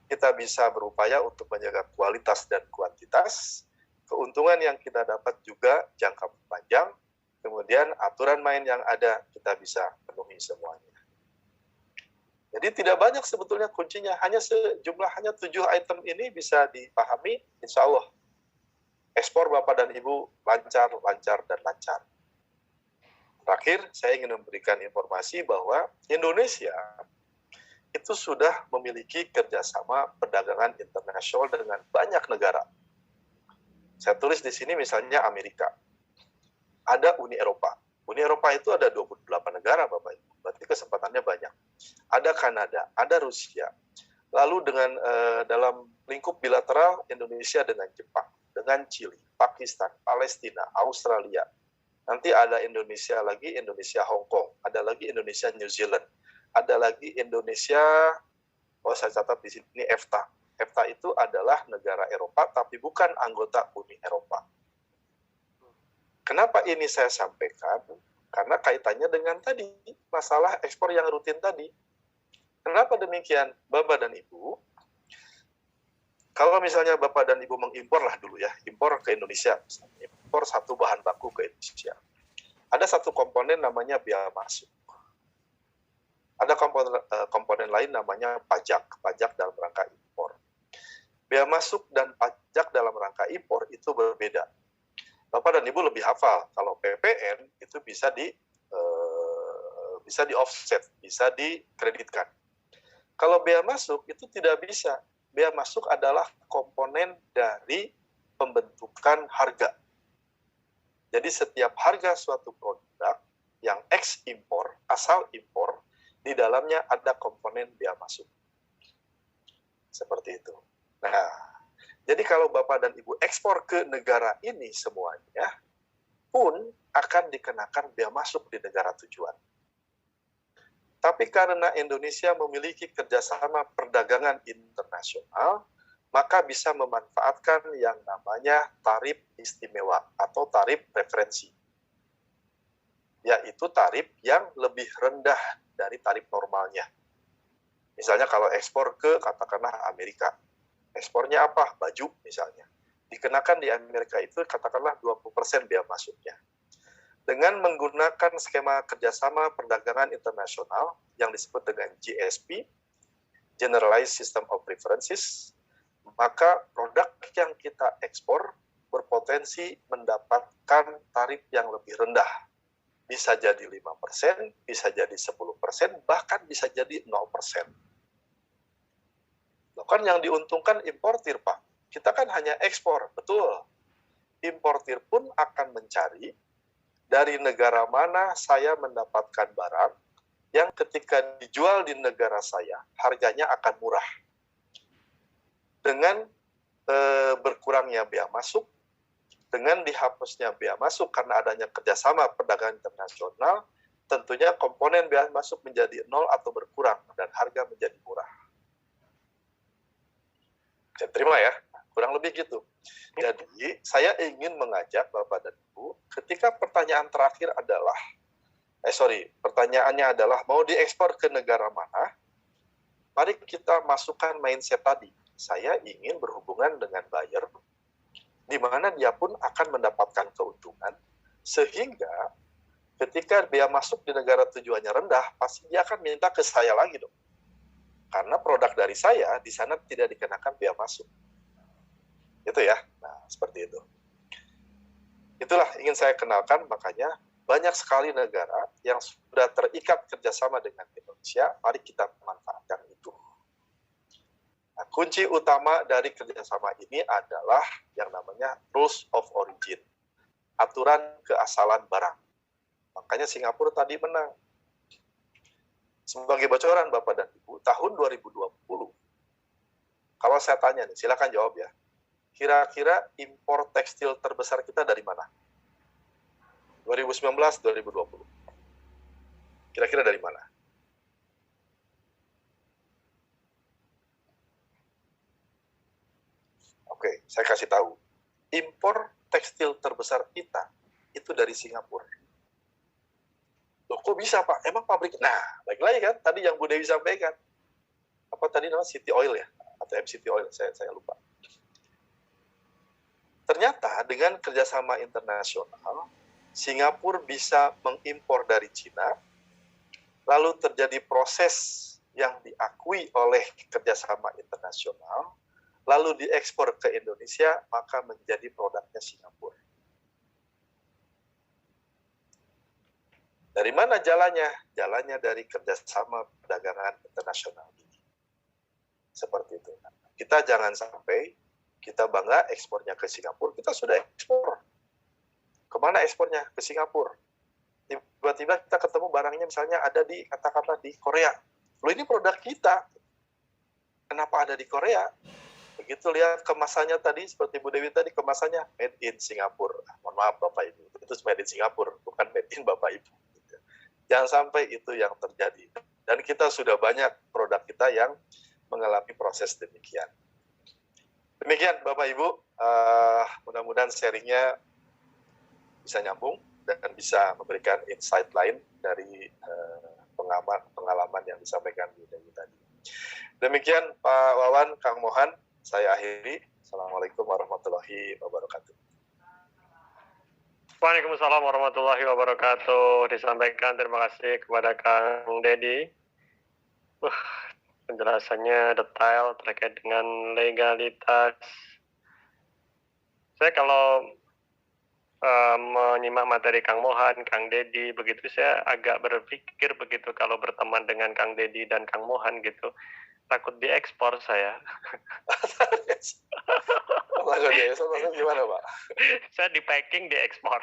kita bisa berupaya untuk menjaga kualitas dan kuantitas, keuntungan yang kita dapat juga jangka panjang, kemudian aturan main yang ada kita bisa penuhi semuanya. Jadi tidak banyak sebetulnya kuncinya, hanya 7 item ini bisa dipahami, insya Allah ekspor Bapak dan Ibu lancar, dan lancar. Terakhir, saya ingin memberikan informasi bahwa Indonesia itu sudah memiliki kerjasama perdagangan internasional dengan banyak negara. Saya tulis di sini misalnya Amerika. Ada Uni Eropa. Uni Eropa itu ada 28 negara, Bapak Ibu. Berarti kesempatannya banyak. Ada Kanada, ada Rusia. Lalu dengan dalam lingkup bilateral Indonesia dengan Jepang, dengan Chili, Pakistan, Palestina, Australia. Nanti ada Indonesia lagi, Indonesia Hong Kong. Ada lagi Indonesia New Zealand. Ada lagi Indonesia, saya catat di sini EFTA. EFTA itu adalah negara Eropa, tapi bukan anggota Uni Eropa. Kenapa ini saya sampaikan? Karena kaitannya dengan tadi, masalah ekspor yang rutin tadi. Kenapa demikian, Bapak dan Ibu? Kalau misalnya Bapak dan Ibu mengimpor lah dulu ya, impor ke Indonesia, impor satu bahan baku ke Indonesia. Ada satu komponen namanya biaya masuk. Ada komponen lain namanya pajak dalam rangka impor. Biaya masuk dan pajak dalam rangka impor itu berbeda. Bapak dan Ibu lebih hafal, kalau PPN itu bisa di offset, bisa dikreditkan. Kalau biaya masuk itu tidak bisa. Biaya masuk adalah komponen dari pembentukan harga. Jadi setiap harga suatu produk yang ekspor, asal impor, di dalamnya ada komponen biaya masuk. Seperti itu. Nah, jadi kalau Bapak dan Ibu ekspor ke negara ini semuanya, pun akan dikenakan biaya masuk di negara tujuan. Tapi karena Indonesia memiliki kerjasama perdagangan internasional, maka bisa memanfaatkan yang namanya tarif istimewa atau tarif preferensi. Yaitu tarif yang lebih rendah dari tarif normalnya. Misalnya kalau ekspor ke katakanlah Amerika, ekspornya apa? Baju misalnya. Dikenakan di Amerika itu katakanlah 20% biaya masuknya. Dengan menggunakan skema kerjasama perdagangan internasional yang disebut dengan GSP, Generalized System of Preferences, maka produk yang kita ekspor berpotensi mendapatkan tarif yang lebih rendah. Bisa jadi 5%, bisa jadi 10%, bahkan bisa jadi 0%. Loh, kan yang diuntungkan importir, Pak. Kita kan hanya ekspor, betul. Importir pun akan mencari dari negara mana saya mendapatkan barang yang ketika dijual di negara saya, harganya akan murah. Dengan berkurangnya biaya masuk, dengan dihapusnya biaya masuk karena adanya kerjasama perdagangan internasional, tentunya komponen biaya masuk menjadi 0 atau berkurang dan harga menjadi murah. Saya terima ya, kurang lebih gitu. Jadi saya ingin mengajak Bapak dan Ibu, ketika pertanyaan terakhir adalah, pertanyaannya adalah mau diekspor ke negara mana? Mari kita masukkan mindset tadi. saya ingin berhubungan dengan buyer, di mana dia pun akan mendapatkan keuntungan, sehingga ketika dia masuk di negara tujuannya rendah, pasti dia akan minta ke saya lagi dong. Karena produk dari saya di sana tidak dikenakan biaya masuk. Itu ya, nah seperti itu. Itulah ingin saya kenalkan, makanya banyak sekali negara yang sudah terikat kerjasama dengan Indonesia, mari kita manfaatkan itu. Nah, kunci utama dari kerjasama ini adalah yang namanya rules of origin, aturan keasalan barang. Makanya Singapura tadi menang. Sebagai bocoran Bapak dan Ibu, tahun 2020, kalau saya tanya nih, silakan jawab ya, kira-kira impor tekstil terbesar kita dari mana? 2019-2020. Kira-kira dari mana? Oke, saya kasih tahu. Impor tekstil terbesar kita itu dari Singapura. Loh, kok bisa Pak? Emang pabrik? Nah, baik lagi kan, tadi yang Bu Dewi sampaikan. Apa tadi namanya? City Oil ya? Atau MCT Oil, saya lupa. Ternyata dengan kerjasama internasional, Singapura bisa mengimpor dari Cina, lalu terjadi proses yang diakui oleh kerjasama internasional, lalu diekspor ke Indonesia, maka menjadi produknya Singapura. Dari mana jalannya? Jalannya dari kerjasama perdagangan internasional ini. Seperti itu. Kita jangan sampai kita bangga ekspornya ke Singapura, kita sudah ekspor. Kemana ekspornya? Ke Singapura. Tiba-tiba kita ketemu barangnya misalnya ada di, katakanlah di Korea. Loh, ini produk kita. Kenapa ada di Korea? Begitu lihat kemasannya tadi, seperti Bu Dewi tadi, kemasannya made in Singapura. Mohon maaf Bapak Ibu, itu made in Singapura, bukan made in Bapak Ibu. Jangan sampai itu yang terjadi. Dan kita sudah banyak produk kita yang mengalami proses demikian. Demikian Bapak Ibu, mudah-mudahan sharingnya bisa nyambung dan bisa memberikan insight lain dari pengalaman yang disampaikan Bu Dewi tadi. Demikian Pak Wawan, Kang Mohan, saya akhiri. Assalamualaikum warahmatullahi wabarakatuh. Waalaikumsalam warahmatullahi wabarakatuh. Disampaikan terima kasih kepada Kang Dedi. Penjelasannya detail terkait dengan legalitas. Saya kalau menyimak materi Kang Mohan, Kang Dedi, begitu saya agak berpikir begitu kalau berteman dengan Kang Dedi dan Kang Mohan gitu, takut diekspor saya. Takut diekspor gimana Pak? Saya di packing diekspor.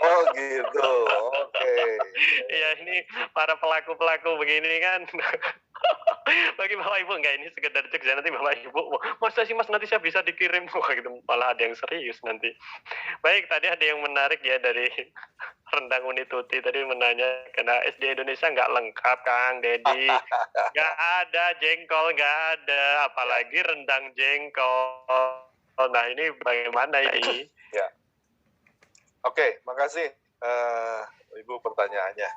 Oh gitu, oke. Iya ini para pelaku-pelaku begini kan. Bagi Bapak Ibu enggak, ini sekedar cek nanti Bapak Ibu, masa sih Mas nanti saya bisa dikirim, wah gitu, malah ada yang serius nanti. Baik, tadi ada yang menarik ya dari Rendang Unituti tadi menanya karena SD Indonesia nggak lengkap Kang Dedi, nggak ada jengkol, nggak ada, apalagi rendang jengkol. Nah ini bagaimana ini? Ya. Oke, makasih Ibu pertanyaannya.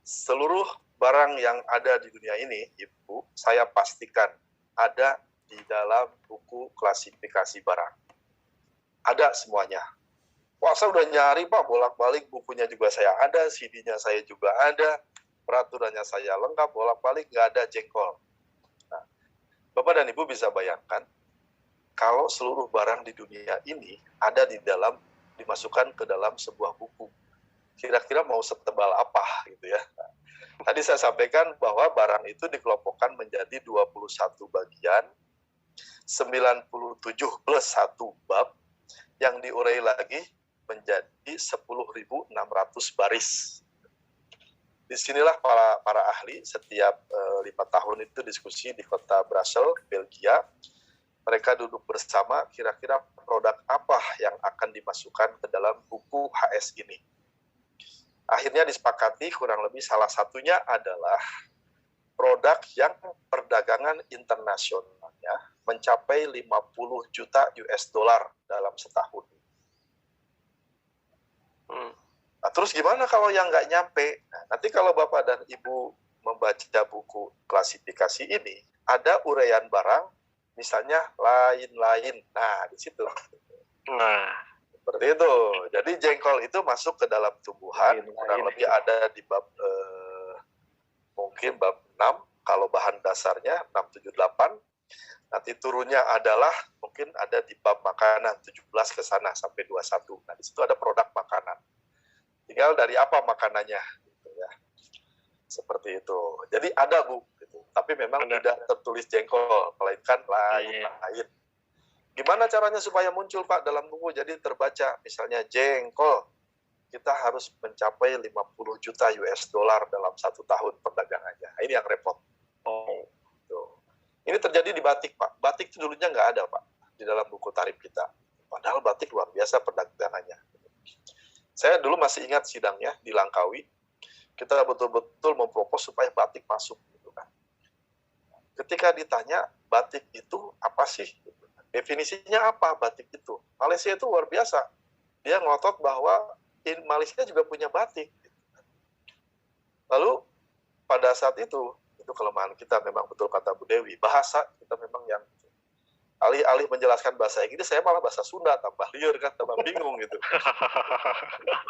Seluruh barang yang ada di dunia ini, Ibu, saya pastikan ada di dalam buku klasifikasi barang. Ada semuanya. Wah, saya udah nyari Pak, bolak-balik bukunya juga saya ada, CD-nya saya juga ada, peraturannya saya lengkap, bolak-balik nggak ada jengkol. Nah, Bapak dan Ibu bisa bayangkan, kalau seluruh barang di dunia ini ada di dalam, dimasukkan ke dalam sebuah buku. Kira-kira mau setebal apa gitu ya. Tadi saya sampaikan bahwa barang itu dikelompokkan menjadi 21 bagian, 97 plus 1 bab, yang diurai lagi menjadi 10.600 baris. Disinilah para ahli setiap 5 tahun itu diskusi di kota Brussels, Belgia. Mereka duduk bersama, kira-kira produk apa yang akan dimasukkan ke dalam buku HS ini. Akhirnya disepakati kurang lebih salah satunya adalah produk yang perdagangan internasionalnya mencapai 50 juta US dollar dalam setahun. Nah, terus gimana kalau yang nggak nyampe? Nah, nanti kalau Bapak dan Ibu membaca buku klasifikasi ini, ada uraian barang, misalnya lain-lain. Nah, di situ. Nah, Seperti itu. Jadi jengkol itu masuk ke dalam tumbuhan, Lain-lain. kurang lebih ada di bab mungkin bab 6, kalau bahan dasarnya 6, 7, 8. Nanti turunnya adalah mungkin ada di bab makanan 17 ke sana sampai 21. Nah, di situ ada produk makanan. Tinggal dari apa makanannya gitu ya. Seperti itu. Jadi ada, Bu, gitu. Tapi memang Ada. tidak tertulis jengkol, melainkan lain-lain. Gimana caranya supaya muncul, Pak, dalam buku? Jadi terbaca, misalnya jengkol, kita harus mencapai 50 juta US dollar dalam 1 tahun perdagangannya. Nah, ini yang repot. Oh, Tuh. Ini terjadi di batik, Pak. Batik itu dulunya nggak ada, Pak, di dalam buku tarif kita. Padahal batik luar biasa perdagangannya. Saya dulu masih ingat sidangnya di Langkawi. Kita betul-betul mempropos supaya batik masuk. Gitu kan. Ketika ditanya, batik itu apa sih? Definisinya apa batik itu? Malaysia itu luar biasa. Dia ngotot bahwa Malaysia juga punya batik. Lalu pada saat itu kelemahan kita, memang betul kata Bu Dewi, bahasa kita memang yang alih-alih menjelaskan bahasa Inggris, saya malah bahasa Sunda, tambah liar kan, tambah bingung gitu.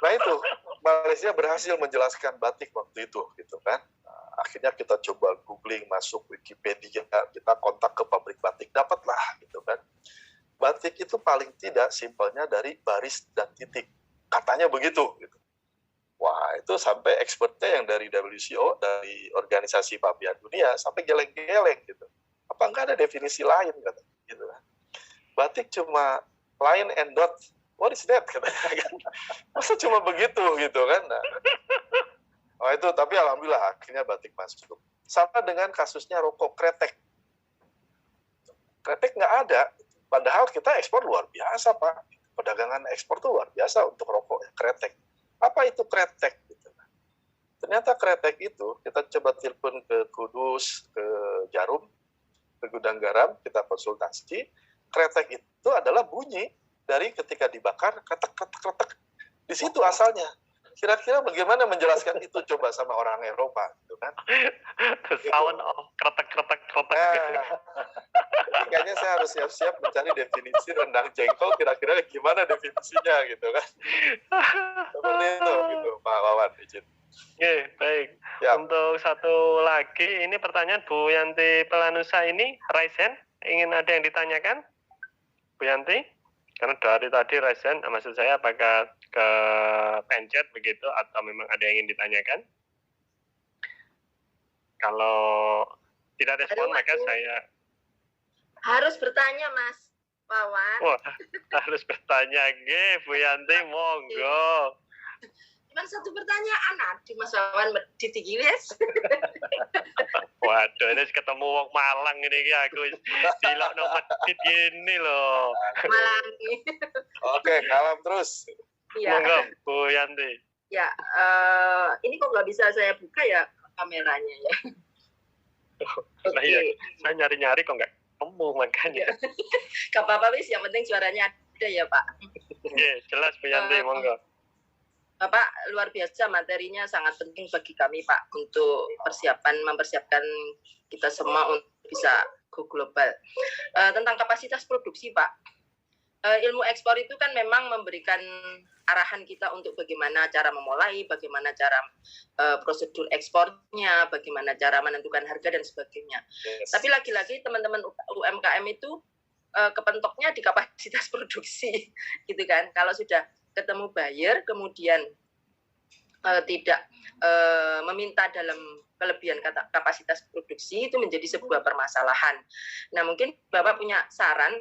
Nah itu, Malaysia berhasil menjelaskan batik waktu itu, gitu kan. Nah, akhirnya kita coba googling, masuk Wikipedia, kita kontak ke pabrik batik, dapatlah, gitu kan. Batik itu paling tidak simpelnya dari baris dan titik, katanya begitu, gitu. Wah, itu sampai expertnya yang dari WCO, dari Organisasi Pabean Dunia, sampai geleng-geleng gitu. Apa enggak ada definisi lain, kata gitu kan. Batik cuma line and dot. What is that, katanya kan. Masa cuma begitu gitu kan. Nah, oh itu, tapi alhamdulillah akhirnya batik masuk. Sama dengan kasusnya rokok kretek. Kretek nggak ada. Padahal kita ekspor luar biasa, Pak. Perdagangan ekspor tuh luar biasa untuk rokok kretek. Apa itu kretek? Gitu. Ternyata kretek itu, kita coba telepon ke Kudus, ke Jarum, ke gudang garam, kita konsultasi. Kretek itu adalah bunyi dari ketika dibakar, kretek-kretek-kretek. Di situ asalnya. Kira-kira bagaimana menjelaskan itu coba sama orang Eropa, gitu kan? the sound of kretek-kretek-kretek. Nah, kayaknya saya harus siap-siap mencari definisi rendang jengkol, kira-kira gimana definisinya, gitu kan? Seperti itu, gitu, Pak Wawan, izin. Oke, baik. Ya. Untuk satu lagi, ini pertanyaan Bu Yanti Pelanusa ini, raise hand, ingin ada yang ditanyakan? Bu Yanti? Karena dari tadi raise hand, maksud saya apakah ke pencet begitu, atau memang ada yang ingin ditanyakan? Kalau tidak respon, maka saya... Harus bertanya, Mas Wawan. Wah, harus bertanya, Bu Yanti, monggo. Cuman satu pertanyaan, aduh Mas Wawan ditinggi wes. Waduh, ini ketemu wong Malang ini aku dilokno medit gini loh. Malang. Oke, kalam terus. Iya. Monggo, Bu Yanti. Ya, ini kok nggak bisa saya buka ya kameranya ya. Nah iya, saya nyari-nyari kok nggak ketemu makanya. Gak apa-apa wis, yang penting suaranya ada ya Pak. Oke, jelas Bu Yanti, monggo. Bapak, luar biasa, materinya sangat penting bagi kami Pak untuk mempersiapkan kita semua untuk bisa go global. Tentang kapasitas produksi Pak, ilmu ekspor itu kan memang memberikan arahan kita untuk bagaimana cara memulai, bagaimana cara prosedur ekspornya, bagaimana cara menentukan harga dan sebagainya. Yes. Tapi lagi-lagi teman-teman UMKM itu kepentoknya di kapasitas produksi, gitu kan. Kalau sudah ketemu buyer, kemudian tidak meminta dalam kelebihan kapasitas produksi, itu menjadi sebuah permasalahan. Nah, mungkin Bapak punya saran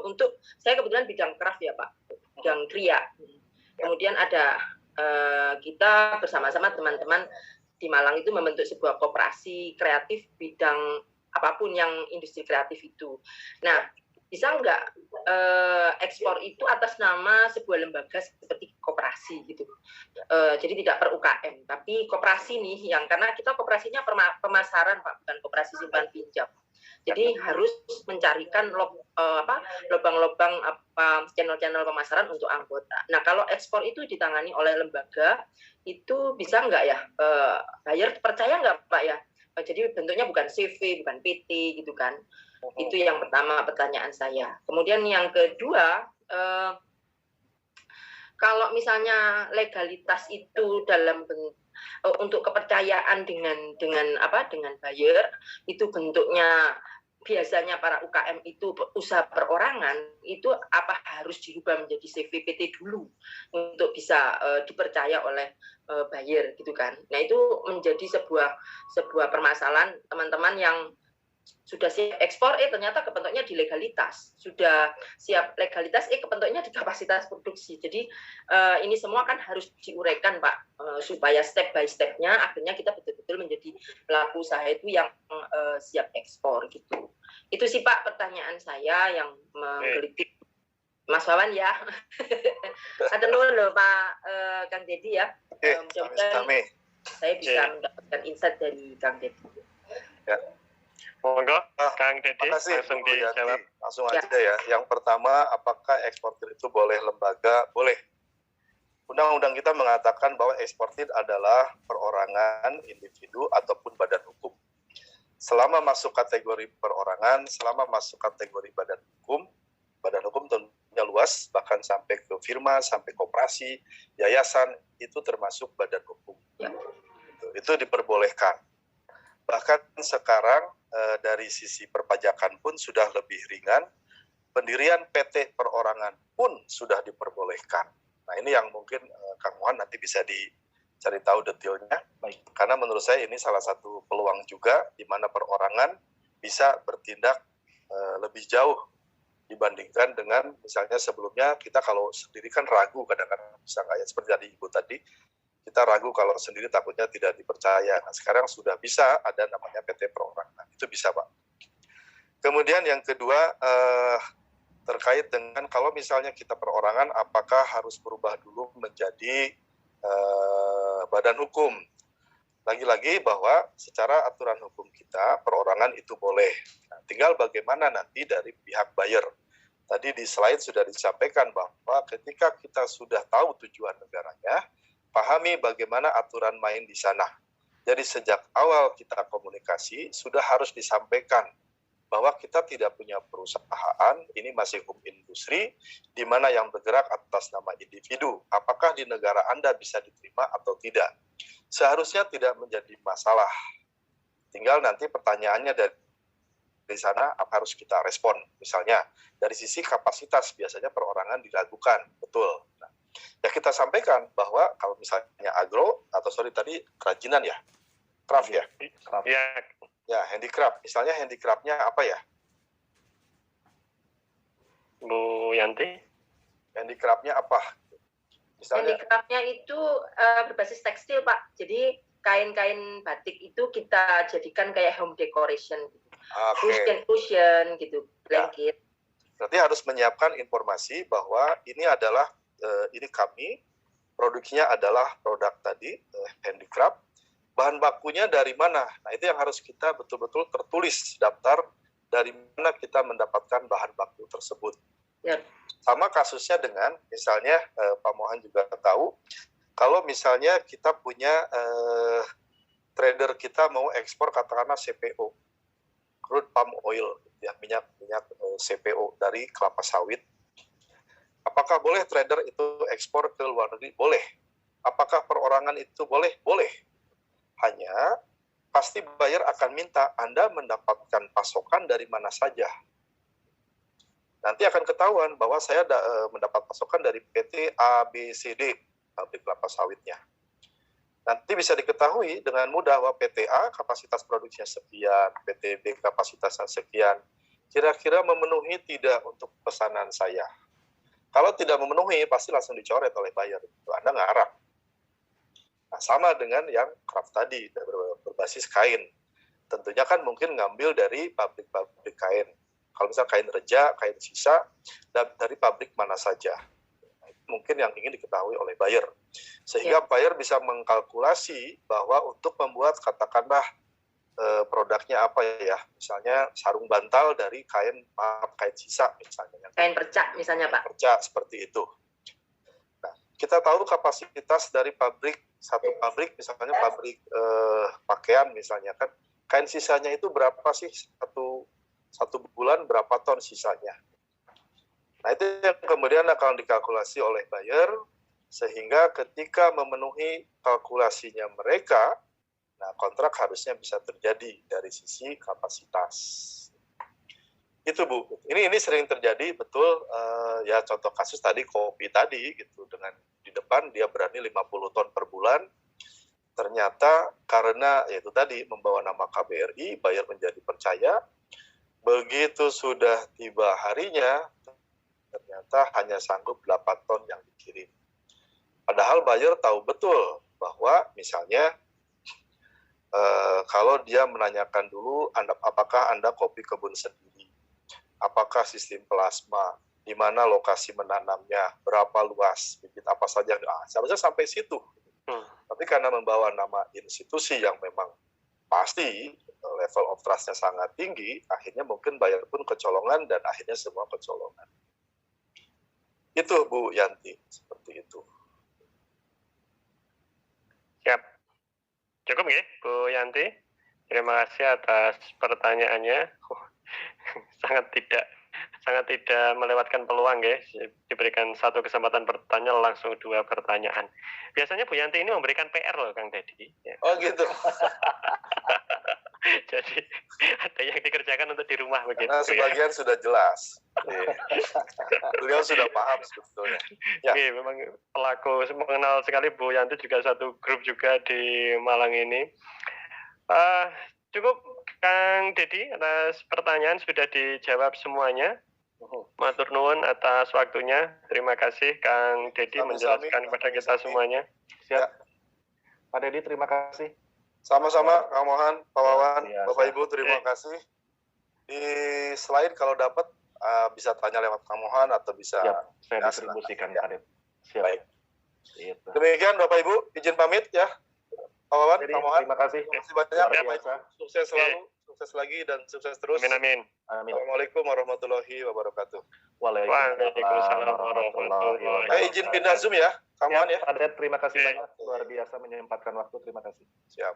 untuk, saya kebetulan bidang craft ya Pak, bidang kria. Kemudian ada kita bersama-sama teman-teman di Malang itu membentuk sebuah koperasi kreatif bidang apapun yang industri kreatif itu. Nah, bisa nggak ekspor itu atas nama sebuah lembaga seperti koperasi gitu. Jadi tidak per UKM, tapi koperasi nih yang, karena kita koperasinya pemasaran Pak, bukan koperasi simpan pinjam. Jadi harus mencarikan lubang-lubang channel-channel pemasaran untuk anggota. Nah, kalau ekspor itu ditangani oleh lembaga, itu bisa nggak ya? Buyer percaya nggak Pak ya? jadi bentuknya bukan CV, bukan PT gitu kan. Itu yang pertama pertanyaan saya. Kemudian yang kedua, kalau misalnya legalitas itu untuk kepercayaan dengan buyer itu bentuknya biasanya para UKM itu usaha perorangan, itu apa harus dirubah menjadi CVPT dulu untuk bisa dipercaya oleh buyer gitu kan. Nah, itu menjadi sebuah permasalahan teman-teman yang sudah siap ekspor, ternyata kebentuknya di legalitas, sudah siap legalitas, kebentuknya di kapasitas produksi. Jadi ini semua kan harus diuraikan, Pak, supaya step by step-nya akhirnya kita betul-betul menjadi pelaku usaha itu yang siap ekspor gitu. Itu sih, Pak, pertanyaan saya yang menggelitik Mas Wawan ya. Ada dulu Pak Kang Dedi ya. Mudah-mudahan saya bisa mendapatkan insight dari Kang Dedi. Ya. Monggo, Kang Dedi, langsung dijawab. Langsung aja ya. Yang pertama, apakah eksportir itu boleh lembaga? Boleh. Undang-undang kita mengatakan bahwa eksportir adalah perorangan, individu, ataupun badan hukum. Selama masuk kategori perorangan, selama masuk kategori badan hukum tentunya luas, bahkan sampai ke firma, sampai koperasi, yayasan, itu termasuk badan hukum. Ya. Itu diperbolehkan. Bahkan sekarang dari sisi perpajakan pun sudah lebih ringan, pendirian PT perorangan pun sudah diperbolehkan. Nah, ini yang mungkin Kang Mohan nanti bisa dicari tahu detailnya. Baik. Karena menurut saya ini salah satu peluang juga di mana perorangan bisa bertindak lebih jauh dibandingkan dengan misalnya sebelumnya kita kalau sendiri kan ragu kadang-kadang bisa nggak ya, seperti tadi Ibu tadi, kita ragu kalau sendiri takutnya tidak dipercaya. Nah, sekarang sudah bisa ada namanya PT perorangan. Itu bisa, Pak. Kemudian yang kedua, terkait dengan kalau misalnya kita perorangan, apakah harus berubah dulu menjadi badan hukum? Lagi-lagi bahwa secara aturan hukum kita, perorangan itu boleh. Nah, tinggal bagaimana nanti dari pihak buyer. Tadi di slide sudah disampaikan bahwa ketika kita sudah tahu tujuan negaranya, pahami bagaimana aturan main di sana. Jadi sejak awal kita komunikasi, sudah harus disampaikan bahwa kita tidak punya perusahaan, ini masih hukum industri, di mana yang bergerak atas nama individu. Apakah di negara Anda bisa diterima atau tidak? Seharusnya tidak menjadi masalah. Tinggal nanti pertanyaannya dari sana apa harus kita respon. Misalnya dari sisi kapasitas biasanya perorangan diragukan, betul. Nah, ya kita sampaikan bahwa kalau misalnya tadi kerajinan ya, craft ya. Ya. Ya, handicraft. Misalnya handicraftnya apa ya? Bu Yanti. Handicraftnya apa? Misalnya handicraftnya itu berbasis tekstil, Pak. Jadi kain-kain batik itu kita jadikan kayak home decoration, cushion gitu, blanket. Berarti harus menyiapkan informasi bahwa ini adalah ini kami produksinya adalah produk tadi handicraft. Bahan bakunya dari mana? Nah, itu yang harus kita betul-betul tertulis daftar dari mana kita mendapatkan bahan baku tersebut. Ya. Sama kasusnya dengan misalnya Pak Mohan juga tahu kalau misalnya kita punya trader kita mau ekspor katakanlah CPO, crude palm oil, ya, minyak CPO dari kelapa sawit. Apakah boleh trader itu ekspor ke luar negeri? Boleh. Apakah perorangan itu boleh? Boleh. Hanya pasti buyer akan minta Anda mendapatkan pasokan dari mana saja. Nanti akan ketahuan bahwa saya mendapat pasokan dari PT ABCD, pabrik kelapa sawitnya. Nanti bisa diketahui dengan mudah bahwa PT A kapasitas produksinya sekian, PT B kapasitasnya sekian. Kira-kira memenuhi tidak untuk pesanan saya? Kalau tidak memenuhi, pasti langsung dicoret oleh buyer. Anda ngarang. Nah, sama dengan yang craft tadi, berbasis kain. Tentunya kan mungkin ngambil dari pabrik-pabrik kain. Kalau misalnya kain reja, kain sisa, dari pabrik mana saja. Nah, itu mungkin yang ingin diketahui oleh buyer. Sehingga buyer bisa mengkalkulasi bahwa untuk membuat katakanlah produknya apa ya, misalnya sarung bantal dari kain sisa misalnya. Kain perca misalnya, Pak. Perca seperti itu. Nah, kita tahu kapasitas dari satu pabrik misalnya pabrik pakaian misalnya kan kain sisanya itu berapa sih, satu bulan berapa ton sisanya. Nah itu yang kemudian akan dikalkulasi oleh buyer, sehingga ketika memenuhi kalkulasinya mereka, nah kontrak harusnya bisa terjadi dari sisi kapasitas. Itu Bu, ini sering terjadi betul, ya contoh kasus tadi kopi tadi gitu, dengan di depan dia berani 50 ton per bulan, ternyata karena yaitu tadi membawa nama KBRI, buyer menjadi percaya, begitu sudah tiba harinya, ternyata hanya sanggup 8 ton yang dikirim. Padahal buyer tahu betul bahwa misalnya kalau dia menanyakan dulu apakah Anda kopi kebun sendiri, apakah sistem plasma, di mana lokasi menanamnya, berapa luas, bibit apa saja, seharusnya sampai situ. Tapi karena membawa nama institusi yang memang pasti level of trust-nya sangat tinggi, akhirnya mungkin buyer pun kecolongan dan akhirnya semua kecolongan. Itu Bu Yanti, seperti itu. Siap. Cukup nggih, Bu Yanti? Terima kasih atas pertanyaannya. sangat tidak melewatkan peluang guys, diberikan satu kesempatan bertanya langsung 2 pertanyaan. Biasanya Bu Yanti ini memberikan PR loh Kang Deddy. Ya. Oh gitu. Jadi ada yang dikerjakan untuk di rumah begitu. Karena sebagian sudah jelas. Beliau sudah paham sebetulnya. Ya. Oke, memang pelaku mengenal sekali Bu Yanti, juga satu grup juga di Malang ini. Cukup Kang Deddy, atas pertanyaan sudah dijawab semuanya. Matur nuwun atas waktunya. Terima kasih Kang Deddy menjelaskan kepada kita semuanya. Siap. Pak Deddy, terima kasih. Sama-sama Kang Mohan, Pak Wawan, Ya, Bapak Ibu, terima kasih. Di slide kalau dapat bisa tanya lewat Kang Mohan atau bisa. Siap, saya distribusikan ya. Pak Deddy. Siap. Baik. Gitu. Demikian Bapak Ibu, izin pamit ya. Pak Wawan, Jadi, Kang Mohan, terima kasih. terima kasih banyak. Luar biasa. Sukses selalu, sukses lagi dan sukses terus. Amin amin. Amin. Assalamualaikum warahmatullahi wabarakatuh. Waalaikumsalam warahmatullahi wabarakatuh. Izin pindah Zoom ya, Kang Mohan ya. Pak Deddy, terima kasih banyak. Luar biasa menyempatkan waktu. Terima kasih. Siap.